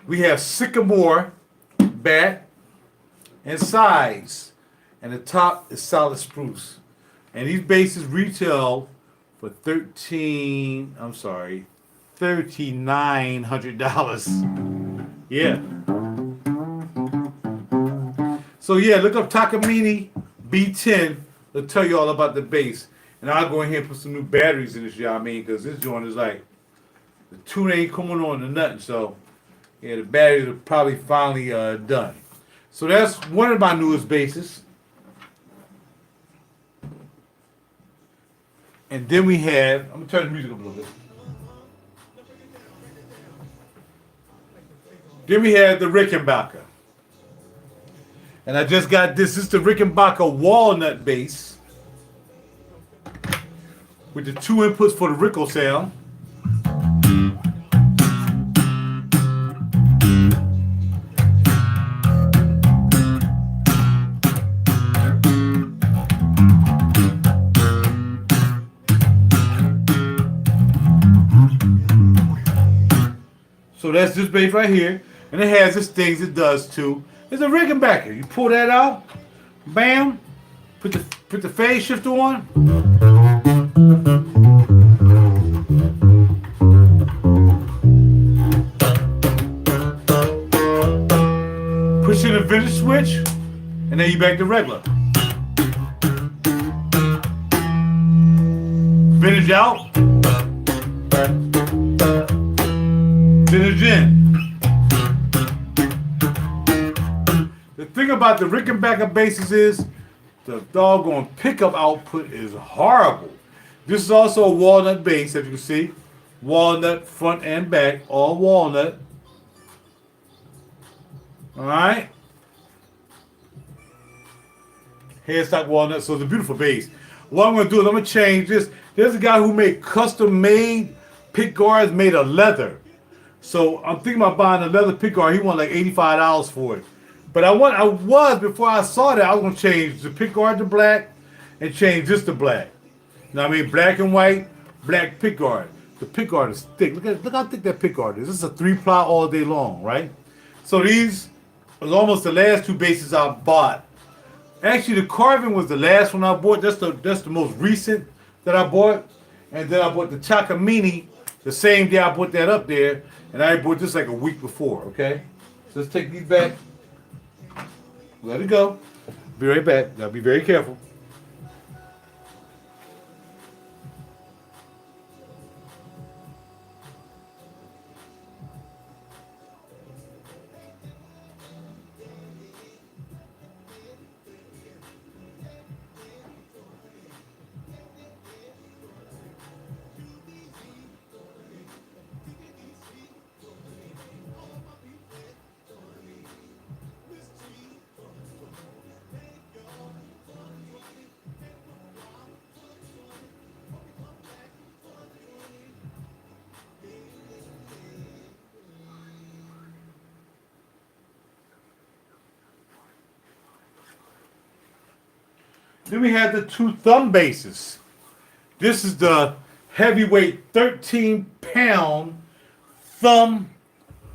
We have sycamore, back, and sides. And the top is solid spruce. And these basses retail for $3,900. Yeah. So yeah, look up Takamine B10. They'll tell you all about the bass. And I'll go in here and put some new batteries in this, you know what I mean? Because this joint is like, the tune ain't coming on to nothing. So yeah, the batteries are probably finally done. So that's one of my newest basses. And then we have, I'm going to turn the music up a little bit. Then we have the Rickenbacker. And I just got this. This is the Rickenbacker Walnut bass. With the 2 inputs for the Rickle sound. So that's this bass right here. And it has its things it does too. It's a Rickenbacker. You pull that out, bam, put the phase shifter on. Push in the vintage switch, and then you back to regular. Vintage out. Vintage in. The thing about the Rickenbacker basses is the doggone pickup output is horrible. This is also a walnut bass, as you can see. Walnut front and back, all walnut. Alright. Headstock walnut, so it's a beautiful bass. What I'm going to do is I'm going to change this. There's a guy who made custom made pick guards made of leather. So I'm thinking about buying a leather pick guard. He wanted like $85 for it. But before I saw that, I was going to change the pick guard to black and change this to black. You know what I mean? Black and white, black pick guard. The pick guard is thick. Look how thick that pick guard is. This is a 3-ply all day long, right? So these are almost the last 2 basses I bought. Actually, the Carvin was the last one I bought. That's the most recent that I bought. And then I bought the Takamine the same day I put that up there. And I bought this like a week before, okay? So let's take these back. Let it go. Be right back. Now be very careful. Then we have the 2 thumb basses. This is the heavyweight 13-pound thumb.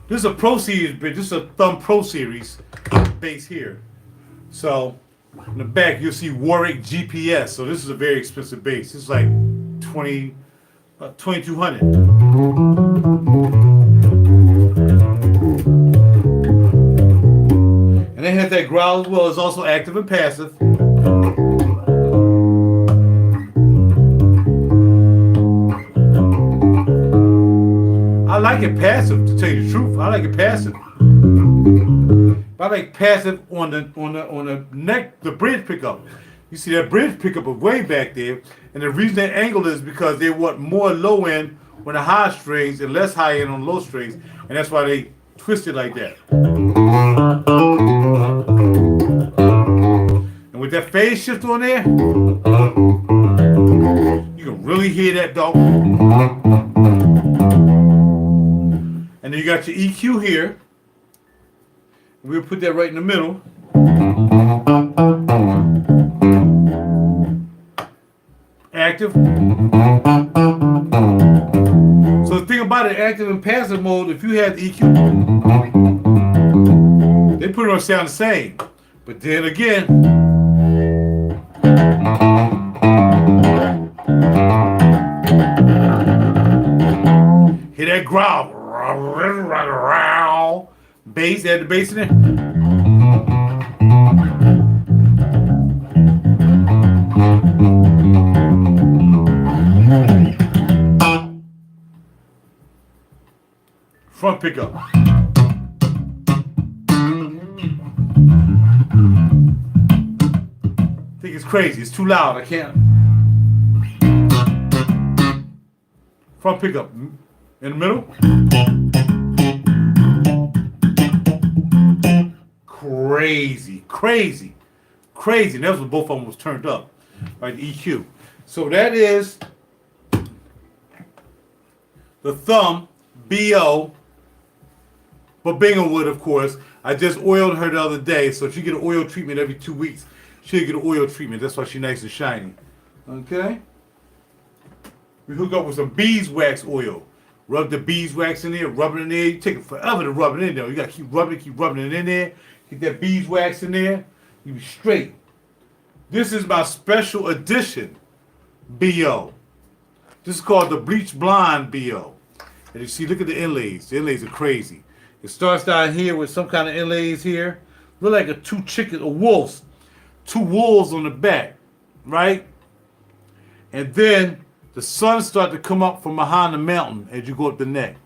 This is a Pro Series, but this is a thumb Pro Series bass here. So in the back you'll see Warwick GPS. So this is a very expensive bass. This is like $2,200. And they have that growl as well. It's also active and passive. I like it passive, to tell you the truth. I like it passive. But I like passive on the neck, the bridge pickup. You see that bridge pickup is way back there, and the reason that angle is because they want more low end on the high strings and less high end on low strings, and that's why they twist it like that. And with that phase shift on there, you can really hear that dog. And then you got your EQ here. We'll put that right in the middle. active. So the thing about it, active and passive mode, if you have the EQ, they pretty much sound the same. But then again, hear that growl, bass, add the bass in there. Front pickup. I think it's crazy. It's too loud. I can't. Front pickup. In the middle. Crazy. Crazy. Crazy. And that was when both of them was turned up. Right, the EQ. So that is the thumb, BO. But Binghamwood, of course, I just oiled her the other day, so she get an oil treatment every 2 weeks. She'll get an oil treatment. That's why she's nice and shiny. Okay? We hook up with some beeswax oil. Rub the beeswax in there, rub it in there. You take it forever to rub it in there. You gotta keep rubbing it in there. Get that beeswax in there. You be straight. This is my special edition BO. This is called the Bleach Blonde BO. And you see, look at the inlays. The inlays are crazy. It starts down here with some kind of inlays here. Look like wolves. Two wolves on the back, right? And then the sun starts to come up from behind the mountain as you go up the neck.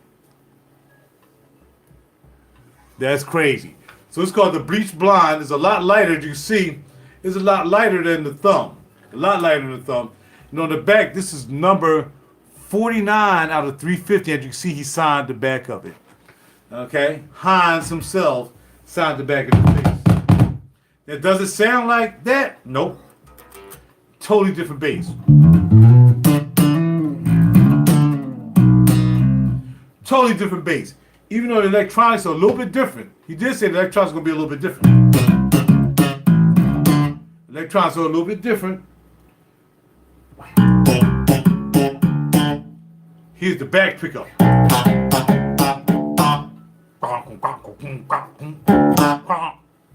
That's crazy. So it's called the Bleach Blonde. It's a lot lighter, as you see. It's a lot lighter than the thumb. A lot lighter than the thumb. And on the back, this is number 49 out of 350. As you can see, he signed the back of it. Okay, Hines himself signed the back of the face. Now, does it sound like that? Nope. Totally different bass. Totally different bass. Even though the electronics are a little bit different. He did say the electronics are going to be a little bit different. Electronics are a little bit different. Here's the back pickup. You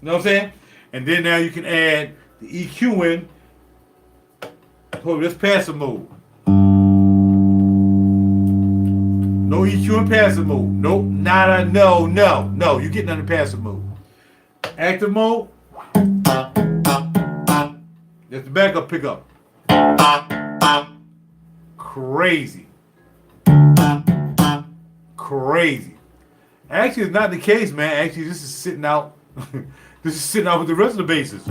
know what I'm saying? And then now you can add the EQ in. Oh, that's passive mode. No EQ in passive mode. Nope, nada, no. You're getting under passive mode. Active mode. That's the backup pickup. Crazy. Crazy. Actually, it's not the case, man. Actually, this is sitting out. This is sitting out with the rest of the basses.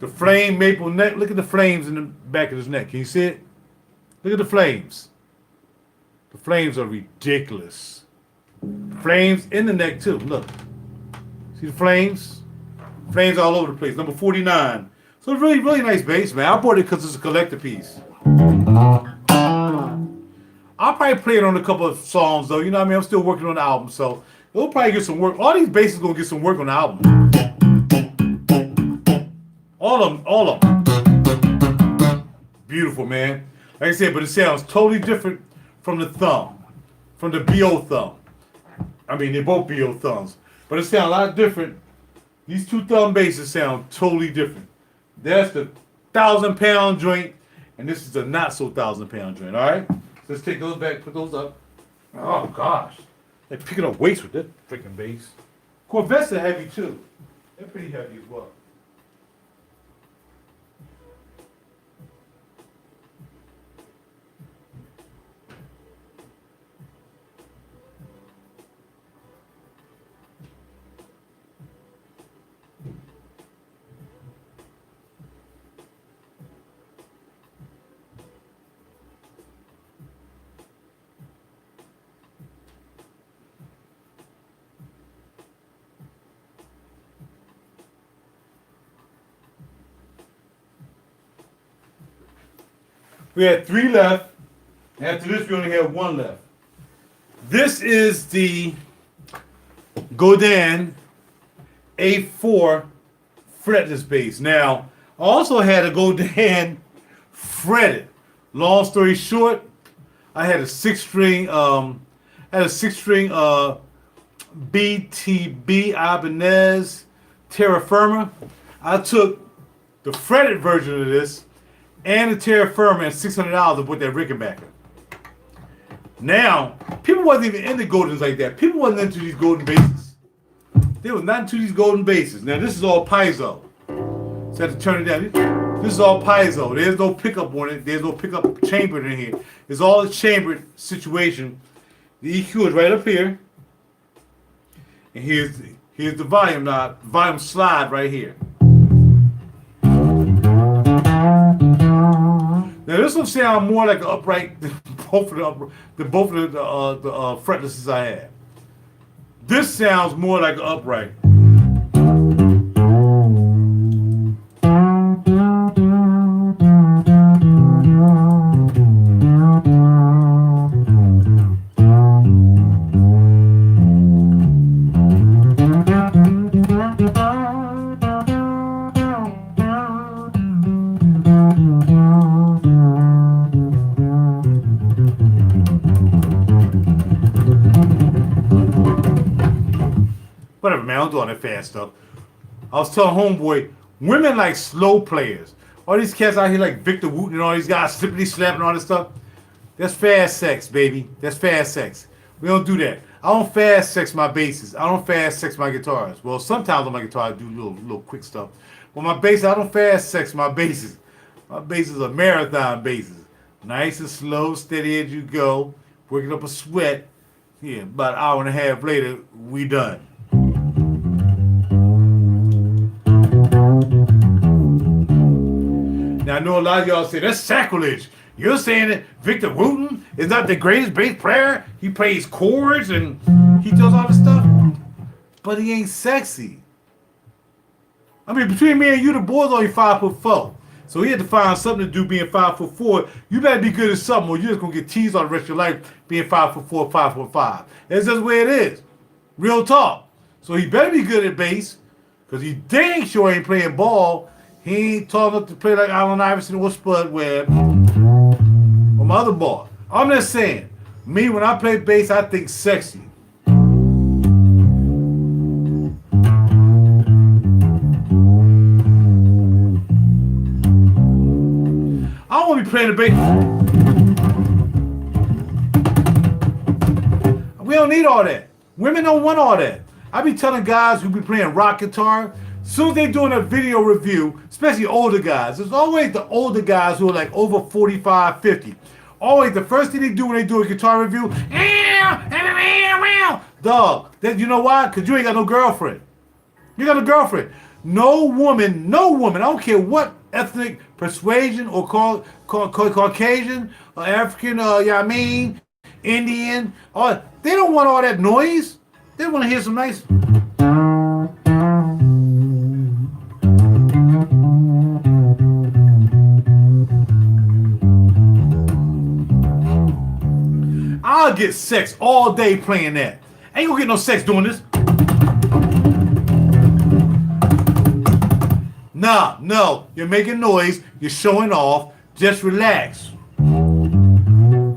The flame maple neck. Look at the flames in the back of his neck. Can you see it? Look at the flames. The flames are ridiculous. Flames in the neck too. Look. See the flames? Flames all over the place. Number 49. So it's really, really nice bass, man. I bought it because it's a collector piece. I'll probably play it on a couple of songs, though. You know what I mean? I'm still working on the album, so it'll probably get some work. All these basses gonna get some work on the album. All of them. Beautiful, man. Like I said, but it sounds totally different from the thumb, from the BO thumb. I mean, they're both BO thumbs, but it sounds a lot different. These two thumb basses sound totally different. That's the 1,000-pound joint, and this is a not so 1,000-pound joint. All right. Let's take those back, put those up. Oh, gosh. They're picking up weights with that freaking bass. Corvettes are heavy, too. They're pretty heavy as well. We had 3 left. After this, we only have 1 left. This is the Godin A4 fretless bass. Now, I also had to go down fretted. Long story short, I had a six-string BTB Ibanez Terra Firma. I took the fretted version of this and the Terra Firma and $600 to put that Rickenbacker. Now, people wasn't even into Goldens like that. People wasn't into these golden basses. They was not into these golden basses. Now, this is all piezo. So I had to turn it down. This is all piezo. There's no pickup on it. There's no pickup chamber in here. It's all a chambered situation. The EQ is right up here. And here's the volume knob, volume slide right here. Now this one sound more like an upright than both of the fretlesses I had. This sounds more like an upright. Whatever, man, I'm doing that fast stuff. I was telling homeboy, women like slow players. All these cats out here like Victor Wooten and all these guys slippity slapping and all this stuff. That's fast sex, baby. That's fast sex. We don't do that. I don't fast sex my basses. I don't fast sex my guitars. Well, sometimes on my guitar I do little quick stuff. But my bass, I don't fast sex my basses. My basses are marathon basses. Nice and slow, steady as you go. Working up a sweat. Yeah, about an hour and a half later, we done. Now, I know a lot of y'all say, that's sacrilege. You're saying that Victor Wooten is not the greatest bass player? He plays chords and he does all this stuff? But he ain't sexy. I mean, between me and you, the boy's only 5'4". So he had to find something to do being 5'4". You better be good at something or you're just going to get teased all the rest of your life being 5'4", 5'5". That's just the way it is. Real talk. So he better be good at bass because he dang sure ain't playing ball. He ain't tall enough to play like Allen Iverson or Spud Webb or my other boy. I'm just saying, me, when I play bass, I think sexy. I don't want to be playing the bass. We don't need all that. Women don't want all that. I be telling guys who be playing rock guitar, as soon as they're doing a video review, especially older guys, there's always the older guys who are like over 45, 50. Always the first thing they do when they do a guitar review, dog, you know why? Because you ain't got no girlfriend. You got no girlfriend. No woman, I don't care what ethnic persuasion or Caucasian or African, Indian, they don't want all that noise. They want to hear some nice... I'll get sex all day playing that. Ain't gonna get no sex doing this. Nah, no, you're making noise, you're showing off, just relax.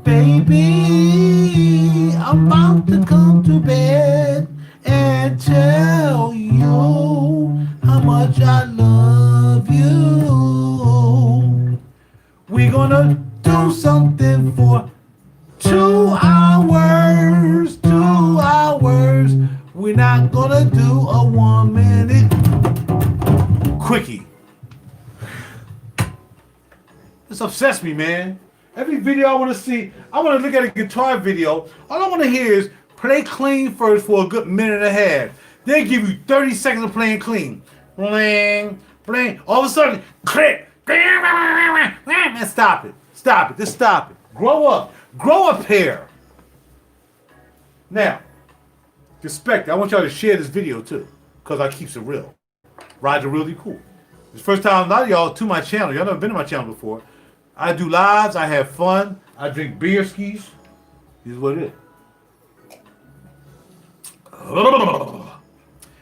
Baby, I'm about to come to bed and tell you how much I love you. We're gonna do something for 2 hours, 2 hours. We're not gonna do a 1 minute quickie. This obsessed me, man. Every video I want to see, I want to look at a guitar video. All I want to hear is play clean first for a good minute and a half. They give you 30 seconds of playing clean. Bling, bling. All of a sudden, click. Man, stop it. Stop it. Just stop it. Grow up. Grow up here. Now, respect. I want y'all to share this video too, because I keeps it real. RaJuR really cool. It's the first time a lot of y'all to my channel. Y'all never been to my channel before. I do lives. I have fun. I drink beer skis. This is what it is.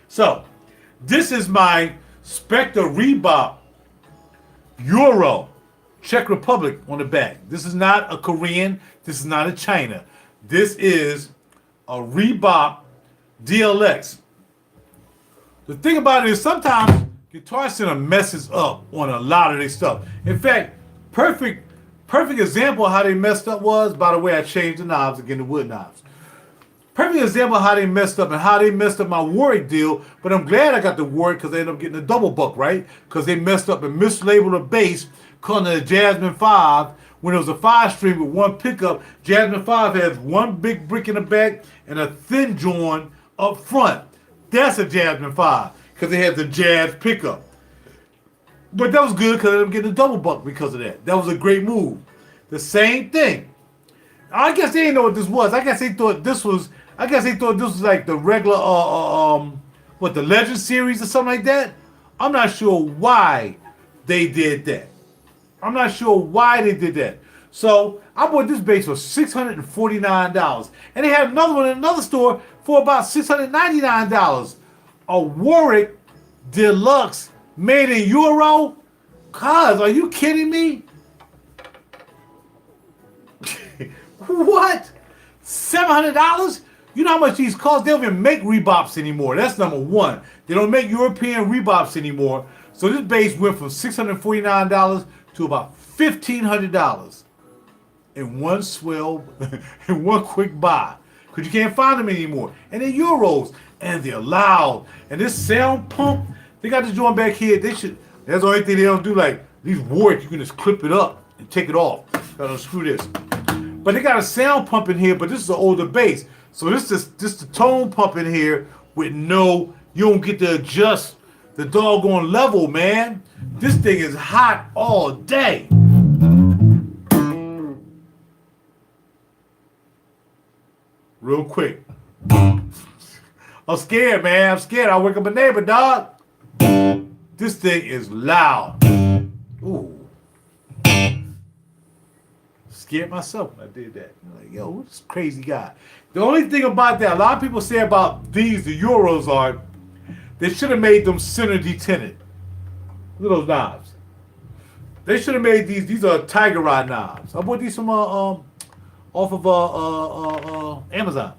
So, this is my Spectre Rebop Euro, Czech Republic on the back. This is not a Korean. This is not a China. This is a Reebok DLX. The thing about it is sometimes Guitar Center messes up on a lot of their stuff. In fact, perfect example of how they messed up was, by the way, I changed the knobs again to wood knobs. Perfect example of how they messed up and how they messed up my Warwick deal, but I'm glad I got the Warwick because I ended up getting a double buck, right? Because they messed up and mislabeled a bass calling it a Jasmine 5 when it was a 5-string with one pickup. Jasmine 5 has one big brick in the back and a thin joint up front. That's a Jasmine 5 because it has the jazz pickup. But that was good because I ended up getting a double buck because of that. That was a great move. The same thing. I guess they didn't know what this was. I guess they thought this was like the regular the Legend series or something like that. I'm not sure why they did that. So I bought this bass for $649. And they had another one in another store for about $699. A Warwick Deluxe made in Euro? Cuz, are you kidding me? What? $700? You know how much these cost? They don't even make Reeboks anymore. That's number one. They don't make European Reeboks anymore. So this bass went from $649 to about $1,500 in one swell, in one quick buy. Because you can't find them anymore. And they're Euros. And they're loud. And this sound pump, they got this joint back here. That's the only thing they don't do. Like these Warwick, you can just clip it up and take it off. Gotta unscrew this. But they got a sound pump in here, but this is an older bass. So this is just the tone pump in here with you don't get to adjust the doggone level, man. This thing is hot all day. Real quick. I'm scared, man. I'm scared. I'll wake up a neighbor, dog. This thing is loud. Ooh. Scared myself when I did that. I'm like, yo, who's this crazy guy? The only thing about that, a lot of people say about the Euros are, they should have made them center detented. Look at those knobs. They should have made these are Tiger Rod knobs. I bought these from off of Amazon.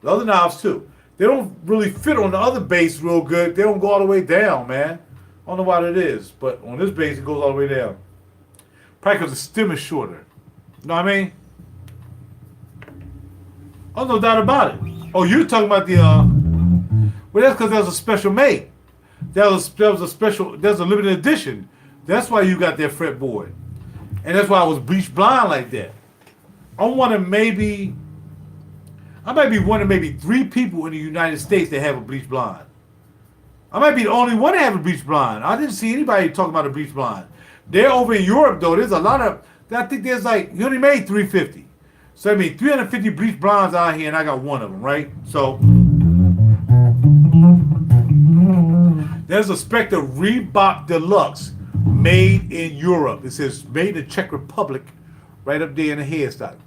The other knobs too. They don't really fit on the other bass real good. They don't go all the way down, man. I don't know why that is, but on this bass it goes all the way down. Probably because the stem is shorter. You know what I mean? Oh, no doubt about it. Oh, you're talking about the well, that's because that was a special make. That was a limited edition. That's why you got that fretboard. And that's why I was bleach blind like that. I might be one of maybe 3 people in the United States that have a bleach blind. I might be the only one to have a bleach blind. I didn't see anybody talking about a bleach blind. They're over in Europe though. There's a lot of, I think there's like, he only made 350. So I mean 350 bleach blinds out here and I got one of them, right? So there's a Spectre Reebok Deluxe made in Europe. It says made in Czech Republic right up there in the headstock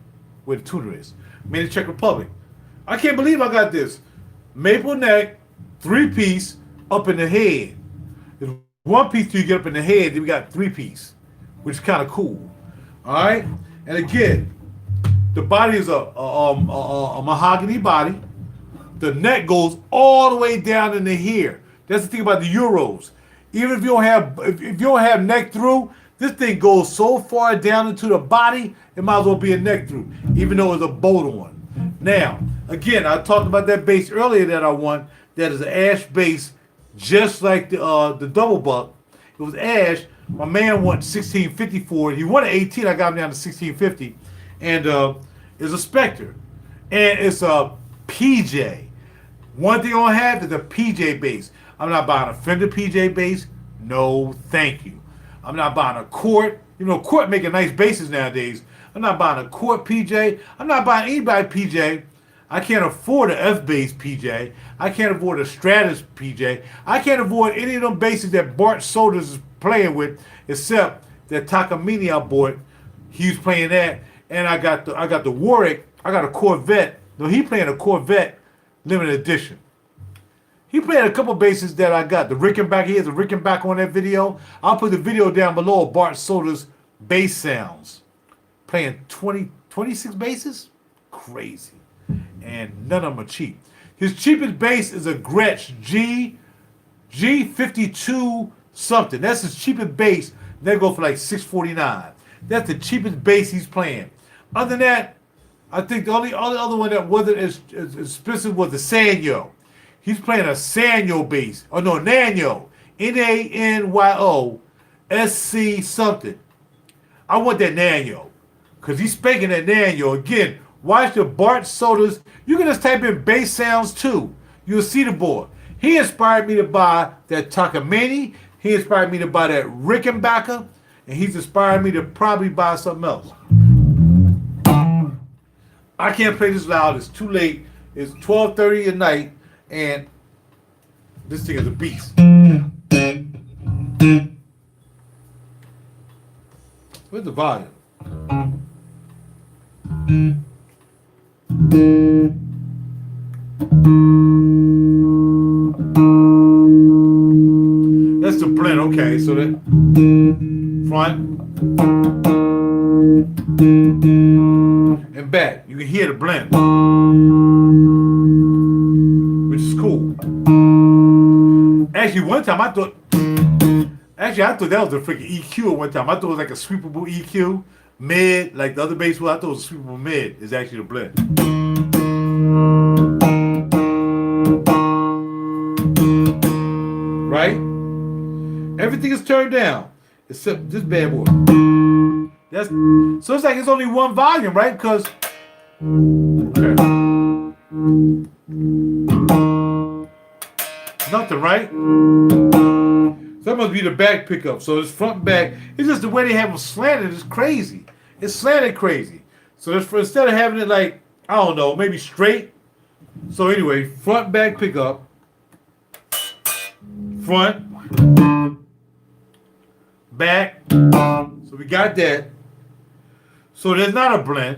where the tuner is. Made in Czech Republic. I can't believe I got this. Maple neck, 3-piece up in the head. It's 1 piece till you get up in the head, then we got 3-piece, which is kind of cool. All right? And again, the body is a mahogany body. The neck goes all the way down into here. That's the thing about the Euros. Even if you don't have neck through, this thing goes so far down into the body, it might as well be a neck through, even though it's a bolt on. Now, again, I talked about that bass earlier that I won. That is an ash bass, just like the double buck. It was ash. My man won 1650 for it. He won at 18. I got him down to 1650, and it's a Spectre, and it's a PJ. One thing I don't have is a PJ bass. I'm not buying a Fender PJ bass. No, thank you. I'm not buying a Court. You know, Court making nice basses nowadays. I'm not buying a Court PJ. I'm not buying anybody PJ. I can't afford an F-bass PJ. I can't afford a Stratus PJ. I can't afford any of them basses that Bart Solders is playing with, except that Takamine I bought. He was playing that, and I got the Warwick. I got a Corvette. No, he playing a Corvette limited edition. He played a couple basses that I got. The Rickenbacker, he has a Rickenbacker on that video. I'll put the video down below of Bart Soda's bass sounds. Playing 26 basses? Crazy. And none of them are cheap. His cheapest bass is a Gretsch G52 something. That's his cheapest bass. They go for like $649. That's the cheapest bass he's playing. Other than that, I think the only other one that wasn't as expensive was the Sanyo. He's playing a Sanyo bass. Oh no, Nanyo. Nanyo SC something. I want that Nanyo. Because he's spanking that Nanyo. Again, watch the Bart Sodas. You can just type in bass sounds too. You'll see the board. He inspired me to buy that Takamine. He inspired me to buy that Rickenbacker. And he's inspired me to probably buy something else. I can't play this loud. It's too late. It's 12:30 at night. And this thing is a beast. Where's the volume? That's the blend. Okay, so that front and back. You can hear the blend, which is cool. Actually, one time I thought that was a freaking EQ at one time. I thought it was like a sweepable EQ. Mid, like the other bass was, I thought it was a sweepable mid. It's actually the blend. Right? Everything is turned down except this bad boy. So it's like it's only one volume, right? Because okay. Nothing, right? So that must be the back pickup. So it's front and back. It's just the way they have them slanted is crazy. It's slanted crazy. So instead of having it like, I don't know, maybe straight. So anyway, front and back pickup. Front. Back. So we got that. So there's not a blend.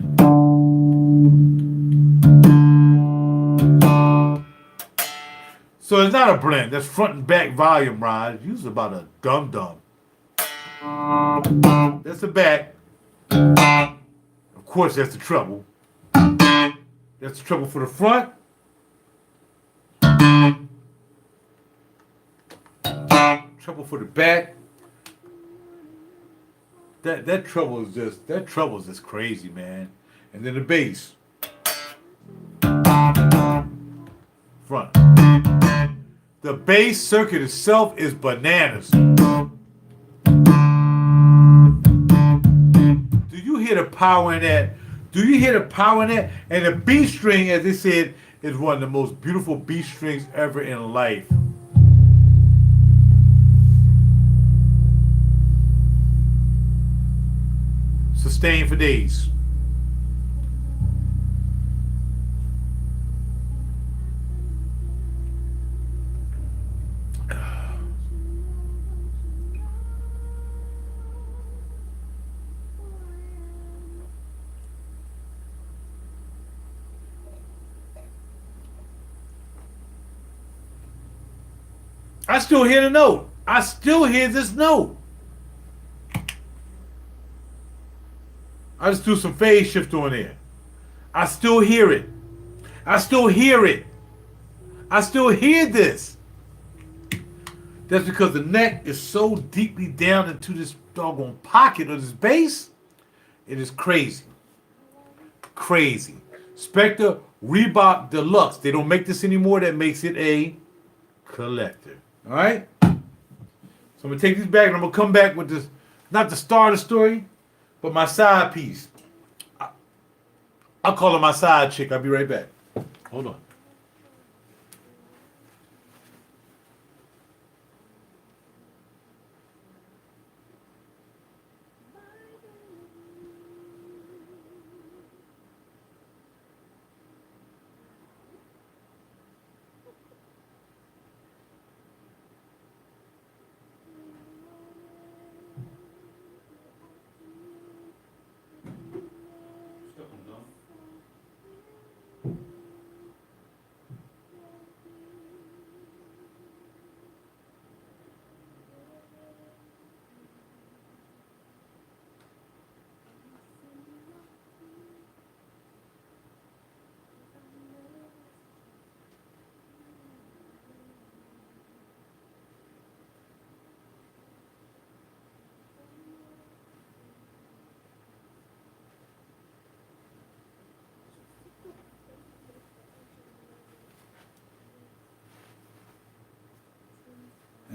So it's not a blend. That's front and back volume, Rod. Use about a dum-dum. That's the back. Of course, that's the treble. That's the treble for the front. Treble for the back. That treble is just crazy, man. And then the bass. Front. The bass circuit itself is bananas. Do you hear the power in that? Do you hear the power in that? And the B string, as they said, is one of the most beautiful B strings ever in life. Sustain for days. I still hear the note. I still hear this note. I just do some phase shift on there. I still hear it. I still hear it. I still hear this. That's because the neck is so deeply down into this doggone pocket of this bass. It is crazy. Crazy. Spectre Reebok Deluxe. They don't make this anymore. That makes it a collector. All right? So I'm going to take this back and I'm going to come back with this, not the star of the story, but my side piece. I'll call her my side chick. I'll be right back. Hold on.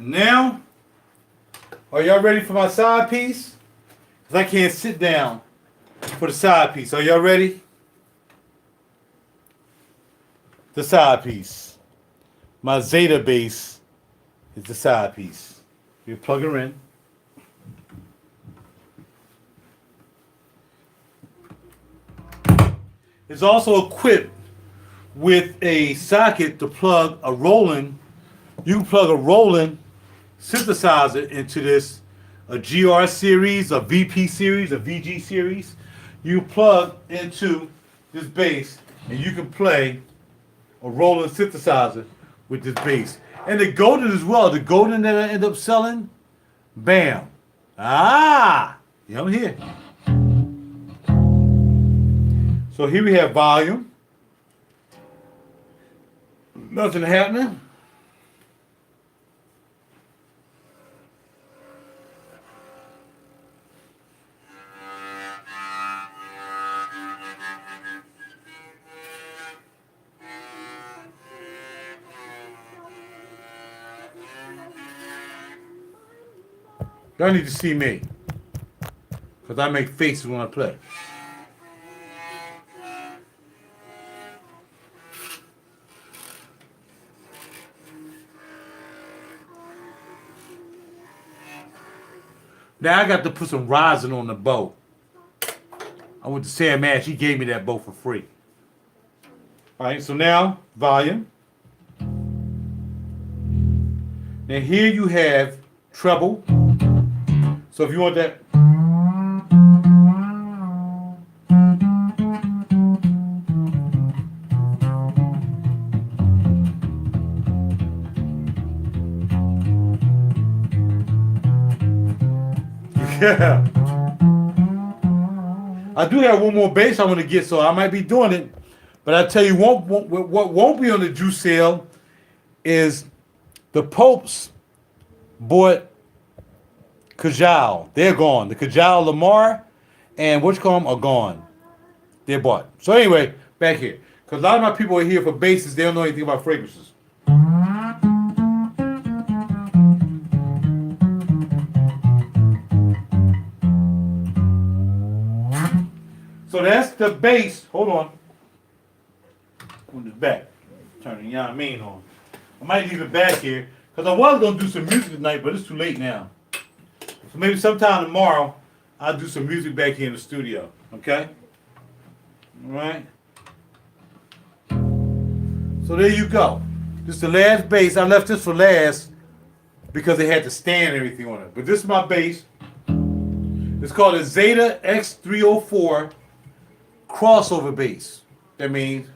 Now, are y'all ready for my side piece? Because I can't sit down for the side piece. Are y'all ready? The side piece. My Zeta bass is the side piece. You plug her in. It's also equipped with a socket to plug a Roland. You can plug a Roland synthesizer into this, a GR series, a VP series, a VG series. You plug into this bass and you can play a Roland synthesizer with this bass. And the Golden as well. The Golden that I end up selling, bam. Ah, you know here. So here we have volume. Nothing happening. Y'all need to see me, because I make faces when I play. Now I got to put some rosin on the bow. I went to Sam Ash, he gave me that bow for free. Alright, so now, volume. Now here you have treble. So if you want that, yeah. I do have one more bass I want to get, so I might be doing it. But I tell you, what won't be on the juice sale is the Popes bought Kajal. They're gone. The Kajal Lamar and what you call them are gone. They're bought. So anyway, back here. Because a lot of my people are here for basses. They don't know anything about fragrances. So that's the bass. Hold on. On the back. Turning Yon Mean on. I might leave it back here. Because I was going to do some music tonight, but it's too late now. So maybe sometime tomorrow, I'll do some music back here in the studio. Okay? Alright? So there you go. This is the last bass. I left this for last because it had the stand and everything on it. But this is my bass. It's called a Zeta X304 crossover bass. That means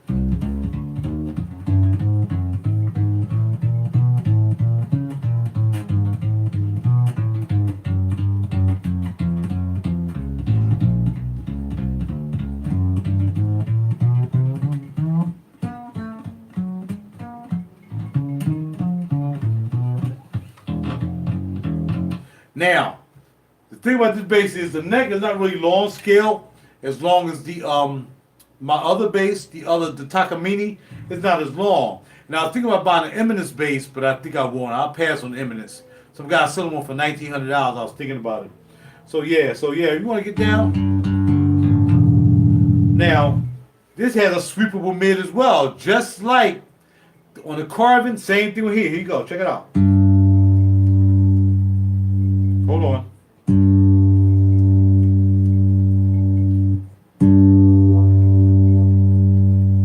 now, the thing about this bass is the neck is not really long scale as long as the my other bass, the Takamine, is not as long. Now I was thinking about buying an Eminence bass, but I think I won't. I'll pass on Eminence. Some guy selling one for $1,900. I was thinking about it. So yeah, you want to get down? Now, this has a sweepable mid as well, just like on the Carvin. Same thing with here. Here you go. Check it out. Hold on.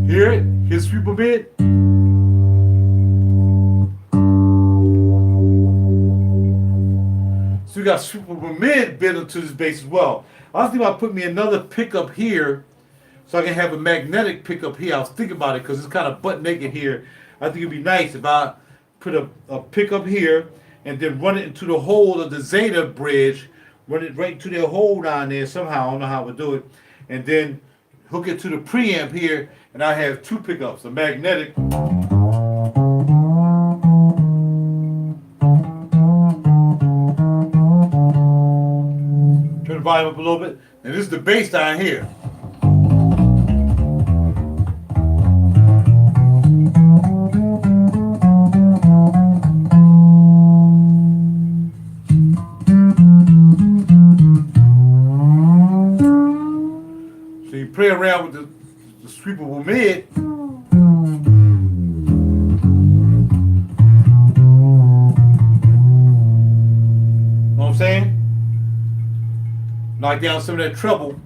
Hear it? Hear the sweep a bit? So you got sweepable mid built into this bass as well. I was thinking about putting me another pickup here so I can have a magnetic pickup here. I was thinking about it because it's kind of butt naked here. I think it'd be nice if I put a pickup here and then run it into the hole of the Zeta bridge, run it right into their hole down there somehow. I don't know how I would do it. And then hook it to the preamp here, and I have two pickups, a magnetic. Turn the volume up a little bit. And this is the bass down here. play around with the sweepable mid. Know what I'm saying? Knock down some of that treble.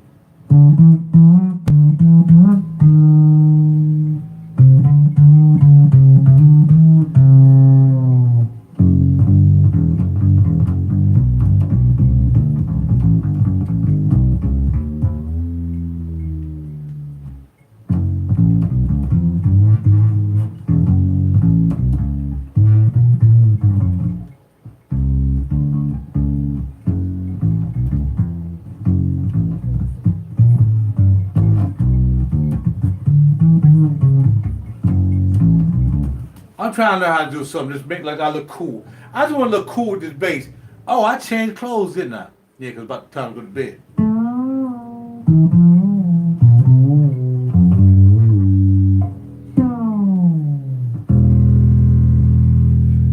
I'm trying to learn how to do something just make like I look cool. I just want to look cool with this bass. Oh, I changed clothes, didn't I? Yeah, because about the time to go to bed.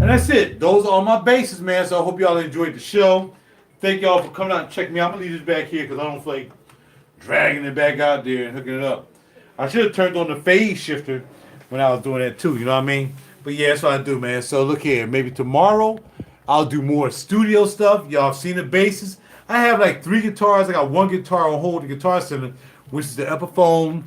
And that's it. Those are all my basses, man. So I hope y'all enjoyed the show. Thank y'all for coming out and checking me out. I'm going to leave this back here because I don't feel like dragging it back out there and hooking it up. I should have turned on the phase shifter when I was doing that too, you know what I mean? But yeah, that's what I do, man. So look here, maybe tomorrow I'll do more studio stuff. Y'all have seen the basses. I have like 3 guitars. I got 1 guitar on hold, the Guitar Center, which is the Epiphone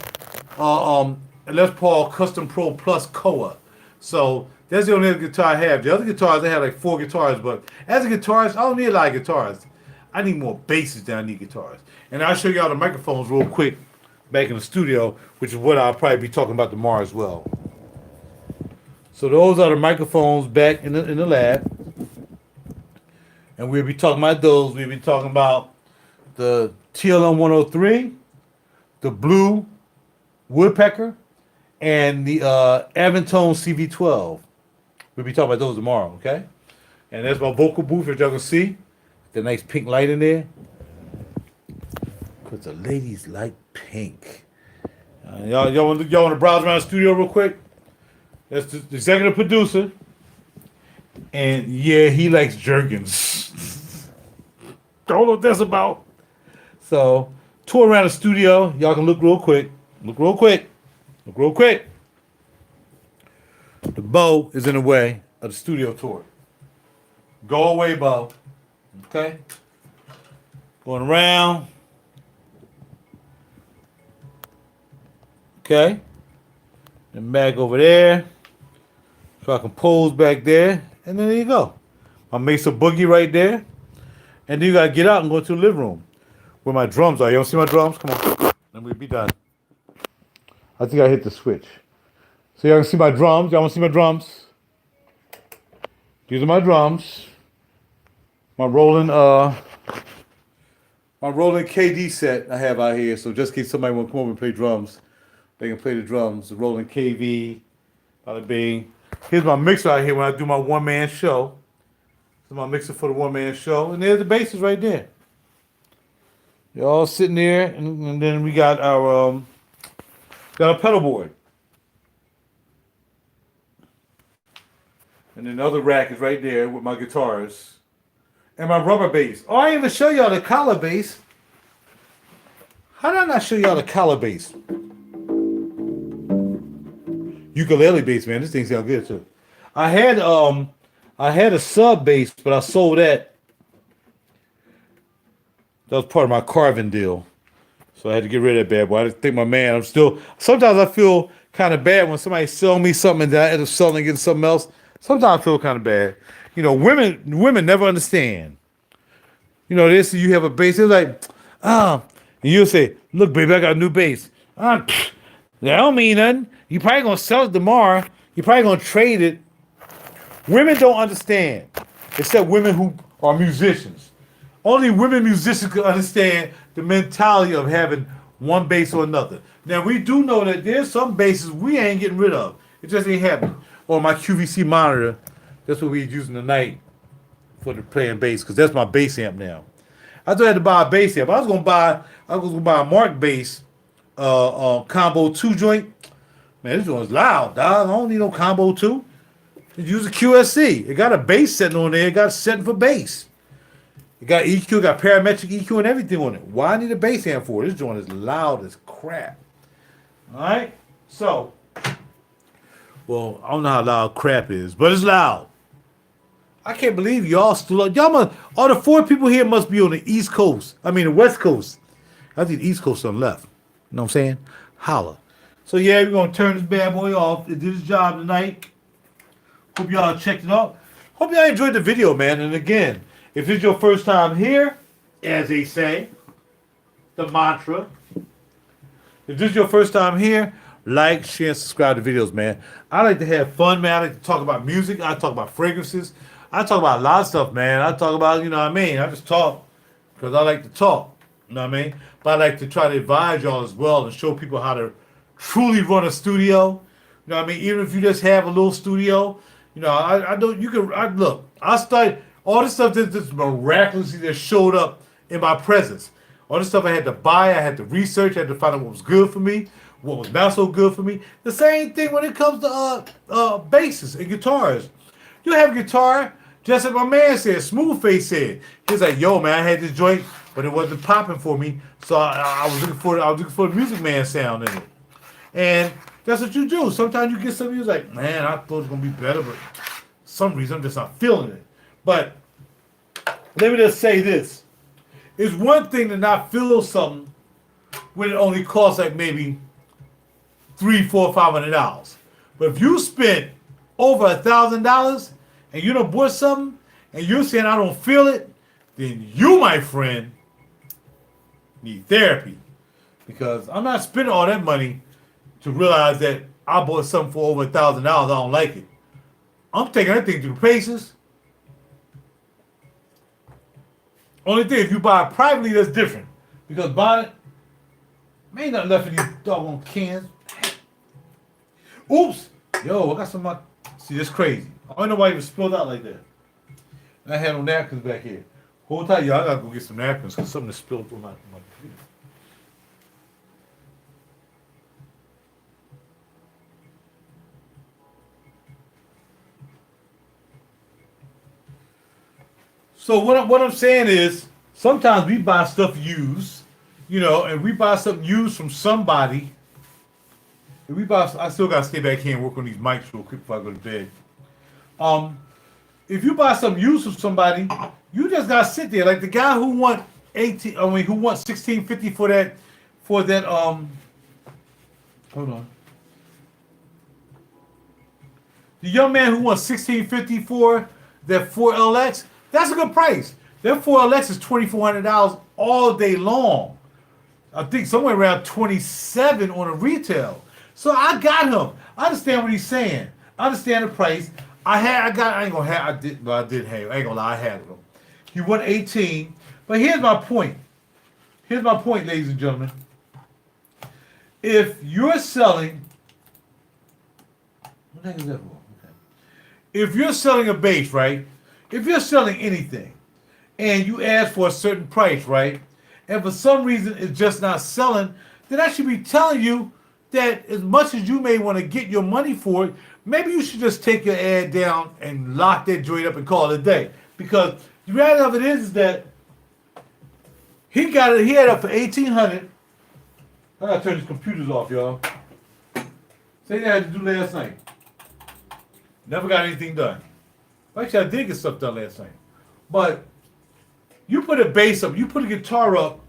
Les Paul Custom Pro Plus Koa. So that's the only other guitar I have. The other guitars, I have like 4 guitars, but as a guitarist, I don't need a lot of guitars. I need more basses than I need guitars. And I'll show y'all the microphones real quick back in the studio, which is what I'll probably be talking about tomorrow as well. So those are the microphones back in the lab. And we'll be talking about those. We'll be talking about the TLM 103, the Blue Woodpecker, and the Aventone CV12. We'll be talking about those tomorrow, okay? And that's my vocal booth, as y'all can see. The nice pink light in there. Because the ladies like pink. Y'all want to browse around the studio real quick? That's the executive producer. And yeah, he likes jergens. Don't know what that's about. So, tour around the studio. Y'all can look real quick. Look real quick. Look real quick. The bow is in the way of the studio tour. Go away, bow. Okay? Going around. Okay? And back over there. So I can pose back there. And then there you go. My Mesa Boogie right there. And then you gotta get out and go to the living room where my drums are. You don't see my drums? Come on. And we'll be done. I think I hit the switch. So y'all can see my drums. Y'all wanna see my drums? These are my drums. My rolling KD set I have out here. So just in case somebody wanna come over and play drums, they can play the drums. The rolling KV, bada bing. Here's my mixer out here when I do my one-man show. This is my mixer for the one-man show. And there's the basses right there. They're all sitting there. And then we got our pedal board. And then the other rack is right there with my guitars. And my rubber bass. Oh, I didn't even show y'all the collar bass. How did I not show y'all the collar bass? Ukulele bass, man. This thing sounds good too. I had a sub bass, but I sold that. That was part of my Carvin deal. So I had to get rid of that bad boy. I didn't think my man, sometimes I feel kind of bad when somebody sells me something and then I end up selling and getting something else. Sometimes I feel kind of bad. You know, women never understand. You know, this you have a bass, they're like, and you'll say, look, baby, I got a new bass. That don't mean nothing. You probably gonna sell it tomorrow. You probably gonna trade it. Women don't understand, except women who are musicians. Only women musicians can understand the mentality of having one bass or another. Now we do know that there's some basses we ain't getting rid of. It just ain't happening. Or my QVC monitor, that's what we're using tonight for the playing bass, because that's my bass amp now. I thought I had to buy a bass amp. I was gonna buy a Mark bass, combo 2 joint. Man, this one's loud, dog. I don't need no combo 2. Just use a QSC. It got a bass setting on there. It got a setting for bass. It got EQ, got parametric EQ and everything on it. Why I need a bass amp for? This joint is loud as crap. All right? So, well, I don't know how loud crap is, but it's loud. I can't believe y'all still, y'all must, all the 4 people here must be on the East Coast. I mean, the West Coast. I think the East Coast on the left. You know what I'm saying? Holla. So, yeah, we're going to turn this bad boy off. It did its job tonight. Hope y'all checked it out. Hope y'all enjoyed the video, man. And again, if it's your first time here, as they say, the mantra. If this is your first time here, like, share, and subscribe to videos, man. I like to have fun, man. I like to talk about music. I talk about fragrances. I talk about a lot of stuff, man. I talk about, you know what I mean? I just talk because I like to talk. You know what I mean? But I like to try to advise y'all as well and show people how to truly run a studio. You know what I mean? Even if you just have a little studio, you know, I don't, you can, look, I started, all this stuff that just miraculously just showed up in my presence. All this stuff I had to buy, I had to research, I had to find out what was good for me, what was not so good for me. The same thing when it comes to basses and guitars. You have a guitar, just like my man said, Smoothface said. He's like, yo, man, I had this joint, but it wasn't popping for me, so I was looking for the Music Man sound in it. And that's what you do. Sometimes you get something you're like, man, I thought it was gonna be better, but for some reason I'm just not feeling it. But let me just say this. It's one thing to not feel something when it only costs like maybe $300, $400, $500. But if you spent over $1,000 and you done bought something and you're saying I don't feel it, then you, my friend, need therapy. Because I'm not spending all that money to realize that I bought something for over $1,000, I don't like it. I'm taking that thing through the paces. Only thing, if you buy it privately, that's different. Because buying it, man, ain't nothing left in these doggone cans. Oops. Yo, I got some of my, see, that's crazy. I don't know why it even spilled out like that. And I had no napkins back here. Hold tight, y'all. I gotta go get some napkins because something spilled through my computer. So what I'm saying is, sometimes we buy stuff used, you know, and we buy something used from somebody. And I still gotta stay back here and work on these mics real quick before I go to bed. If you buy something used from somebody, you just gotta sit there. Like the guy who won $1650 for that, hold on. The young man who won $1650 for that 4LX, that's a good price. That 4LX is $2,400 all day long. I think somewhere around 27 on a retail. So I got him. I understand what he's saying. I understand the price. I ain't gonna have, I did have, I ain't gonna lie, I had him. He won 18. But here's my point. Here's my point, ladies and gentlemen. If you're selling, what the heck is that for? Okay. If you're selling a bass, right? If you're selling anything and you ask for a certain price, right? And for some reason it's just not selling, then I should be telling you that as much as you may want to get your money for it, maybe you should just take your ad down and lock that joint up and call it a day. Because the reality of it is that he had it up for $1,800. I gotta turn these computers off, y'all. Same thing I had to do last night. Never got anything done. Actually, I did get stuff done last night. But you put a bass up, you put a guitar up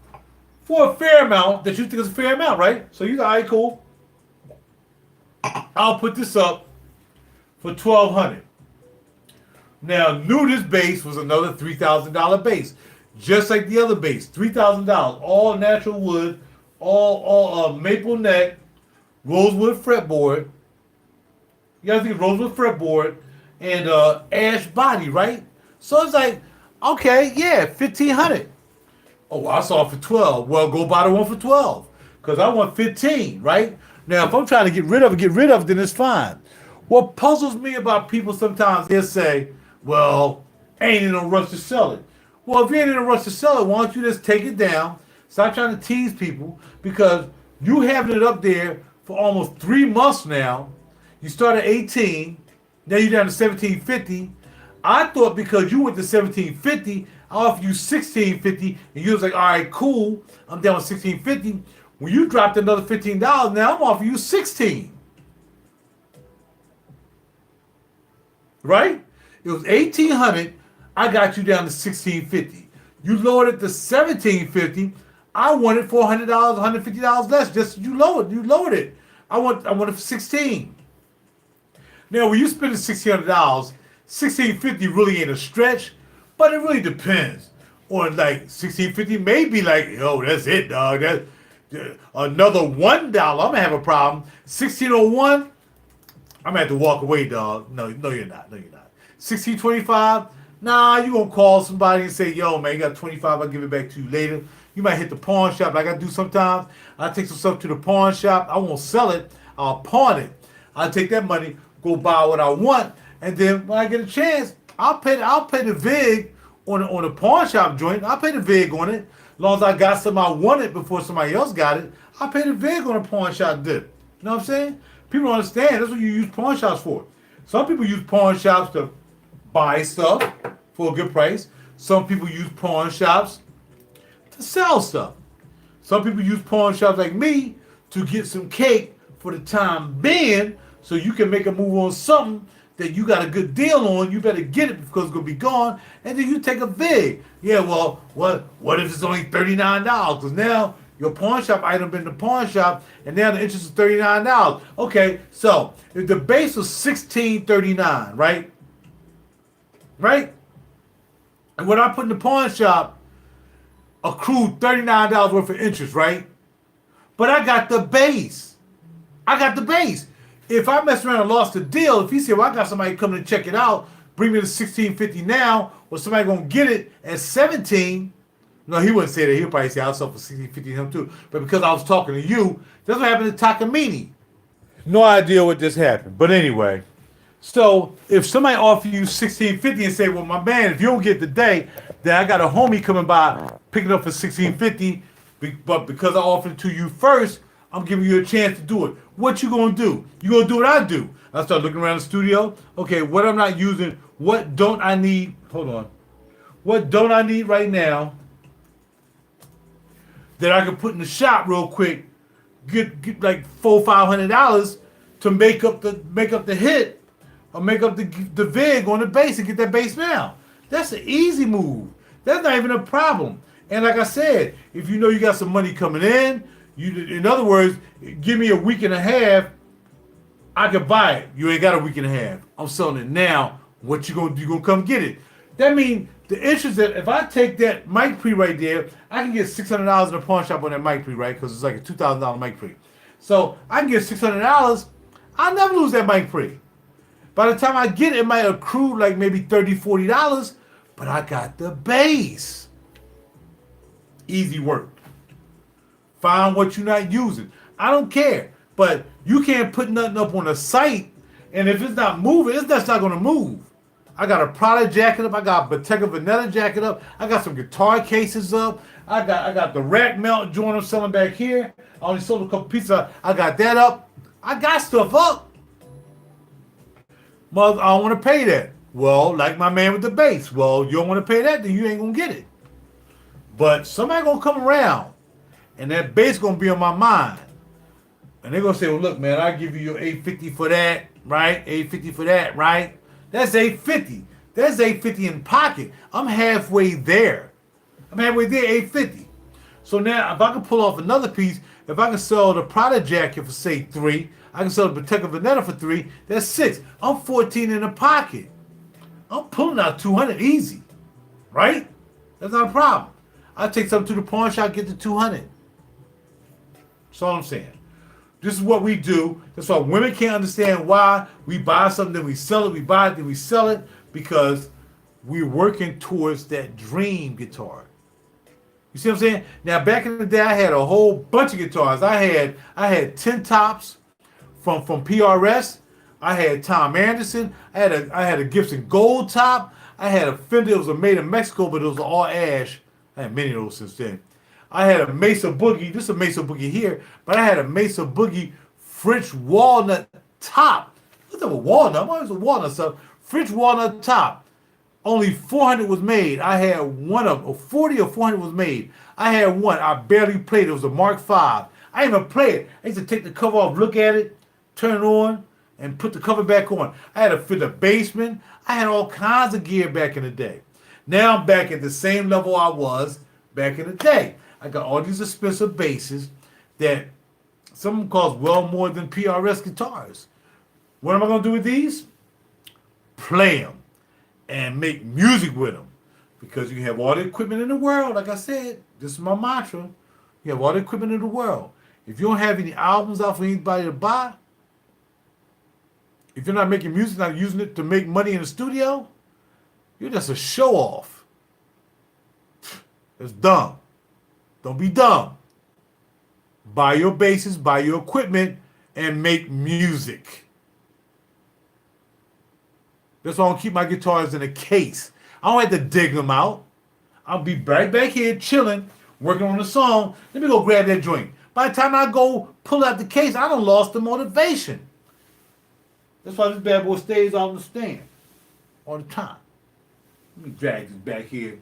for a fair amount that you think is a fair amount, right? So you go, all right, cool. I'll put this up for $1,200. Now, knew this bass was another $3,000 bass. Just like the other bass, $3,000. All natural wood, all maple neck, rosewood fretboard. You gotta think rosewood fretboard and ash body, right? So it's like, okay, yeah, $1,500. Oh, I saw it for $12. Well, go buy the one for $12 because I want $15, right? Now, if I'm trying to get rid of it, then it's fine. What puzzles me about people sometimes is say, well, ain't in a rush to sell it. Well, if you ain't in a rush to sell it, why don't you just take it down? Stop trying to tease people because you having it up there for almost 3 months now. You started at 18, now you're down to $1,750. I thought because you went to $1,750, I offer you $16.50, and you was like, all right, cool, I'm down with $16.50. When you dropped another $15, now I'm offering you 16. Right? It was 1,800. I got you down to 1,650. You lowered it to 1,750. I wanted $400, $150 less. Just you lowered it. I wanted 16. Now, when you spend $1,600, 1,650 really ain't a stretch, but it really depends on like 1,650. Maybe like, yo, that's it, dog. That's another $1. I'm gonna have a problem. 1,601. I'm gonna have to walk away, dog. No, you're not. 1,625. Nah, you gonna call somebody and say, yo, man, you got 25. I'll give it back to you later. You might hit the pawn shop like I do sometimes. I take some stuff to the pawn shop. I won't sell it. I'll pawn it. I'll take that money, go buy what I want, and then when I get a chance, I'll pay the vig on the pawn shop joint. I'll pay the vig on it. As long as I got something I wanted before somebody else got it, I'll pay the vig on a pawn shop dip. You know what I'm saying? People don't understand. That's what you use pawn shops for. Some people use pawn shops to buy stuff for a good price. Some people use pawn shops to sell stuff. Some people use pawn shops like me to get some cake for the time being, so you can make a move on something that you got a good deal on. You better get it because it's gonna be gone, and then you take a vig. Yeah, well, what if it's only $39? Because now your pawn shop item been in the pawn shop, and now the interest is $39. Okay, so if the base was $16.39, right? Right? And what I put in the pawn shop accrued $39 worth of interest, right? But I got the base. If I mess around and lost the deal, if he said, well, I got somebody coming to check it out, bring me to $16.50 now, or somebody gonna get it at 17. No, he wouldn't say that. He'll probably say I'll sell for $16.50 him too. But because I was talking to you, that's what happened to Takamine. No idea what just happened. But anyway, so if somebody offer you $16.50 and say, well, my man, if you don't get it today, then I got a homie coming by picking up for $16.50, but because I offered it to you first, I'm giving you a chance to do it. What you gonna do? You gonna do what I do? I start looking around the studio. Okay, what I'm not using, what don't I need? Hold on. What don't I need right now that I can put in the shop real quick, get like $400-$500 to make up the hit or make up the vig on the base and get that base now. That's an easy move. That's not even a problem. And like I said, if you know you got some money coming in, in other words, give me a week and a half, I can buy it. You ain't got a week and a half. I'm selling it now. What you gonna do? You gonna come get it? That means the interest that if I take that mic pre right there, I can get $600 in a pawn shop on that mic pre, right? Because it's like a $2,000 mic pre. So I can get $600. I'll never lose that mic pre. By the time I get it, it might accrue like maybe $30-$40, but I got the base. Easy work. Find what you're not using. I don't care. But you can't put nothing up on a site, and if it's not moving, it's just not going to move. I got a Prada jacket up. I got a Bottega Veneta jacket up. I got some guitar cases up. I got the rack mount joint I'm selling back here. I only sold a couple pieces. I got that up. I got stuff up. Mother, I don't want to pay that. Well, like my man with the bass. Well, you don't want to pay that, then you ain't going to get it. But somebody going to come around, and that bass going to be on my mind. And they're going to say, well, look, man, I'll give you your $850 for that, right? $850 for that, right? That's $850. That's $850 in pocket. I'm halfway there. $850. So now, if I can pull off another piece, if I can sell the Prada jacket for, say, $3, I can sell the Bottega Veneta for $3, that's $6. I'm $14 in the pocket. I'm pulling out $200 easy, right? That's not a problem. I take something to the pawn shop, get the $200. That's all I'm saying. This is what we do. That's why women can't understand why we buy something, then we sell it, we buy it, then we sell it, because we're working towards that dream guitar. You see what I'm saying? Now, back in the day, I had a whole bunch of guitars. I had 10 tops from PRS. I had Tom Anderson. I had a Gibson Gold top. I had a Fender. It was made in Mexico, but it was all ash. I had many of those since then. I had a Mesa Boogie. This is a Mesa Boogie here, but I had a Mesa Boogie French walnut top. What's up with walnut? I'm always a walnut stuff. French walnut top. only 400 was made. I had one of them, or 40 or 400 was made. I had one. I barely played it. It was a Mark V. I didn't even play it. I used to take the cover off, look at it, turn it on, and put the cover back on. I had to fit the basement. I had all kinds of gear back in the day. Now I'm back at the same level I was back in the day. I got all these expensive basses that some of them cost well more than PRS guitars. What am I going to do with these? Play them and make music with them. Because you have all the equipment in the world, like I said, this is my mantra. You have all the equipment in the world. If you don't have any albums out for anybody to buy, if you're not making music, not using it to make money in the studio, you're just a show off. It's dumb. Don't be dumb. Buy your basses, buy your equipment, and make music. That's why I don't keep my guitars in a case. I don't have to dig them out. I'll be right back here chilling, working on the song. Let me go grab that joint. By the time I go pull out the case, I done lost the motivation. That's why this bad boy stays on the stand all the time. Let me drag this back here.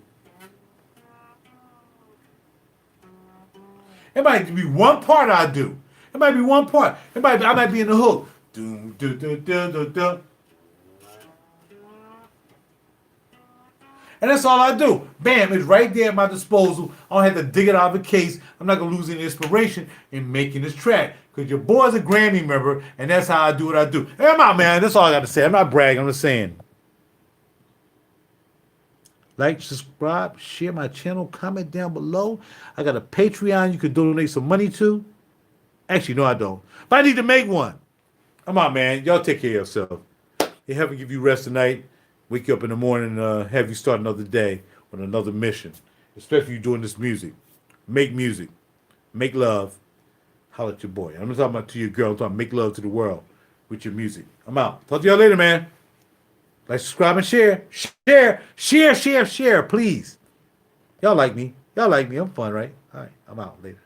It might be one part I do. It might be one part. I might be in the hook. Doom, do, do, do, do, do. And that's all I do. Bam, it's right there at my disposal. I don't have to dig it out of a case. I'm not going to lose any inspiration in making this track. Because your boy's a Grammy member, and that's how I do what I do. Hey, I'm out, man. That's all I got to say. I'm not bragging. I'm just saying. Like, subscribe, share my channel, comment down below. I got a Patreon you can donate some money to. Actually, no, I don't. But I need to make one. I'm out, man. Y'all take care of yourself. May heaven give you rest tonight. Wake you up in the morning and have you start another day on another mission. Especially you doing this music. Make music. Make love. Holla at your boy. I'm not talking about to your girl. I'm talking make love to the world with your music. I'm out. Talk to y'all later, man. Like, subscribe, and share. Share, please. Y'all like me. I'm fun, right? All right, I'm out later.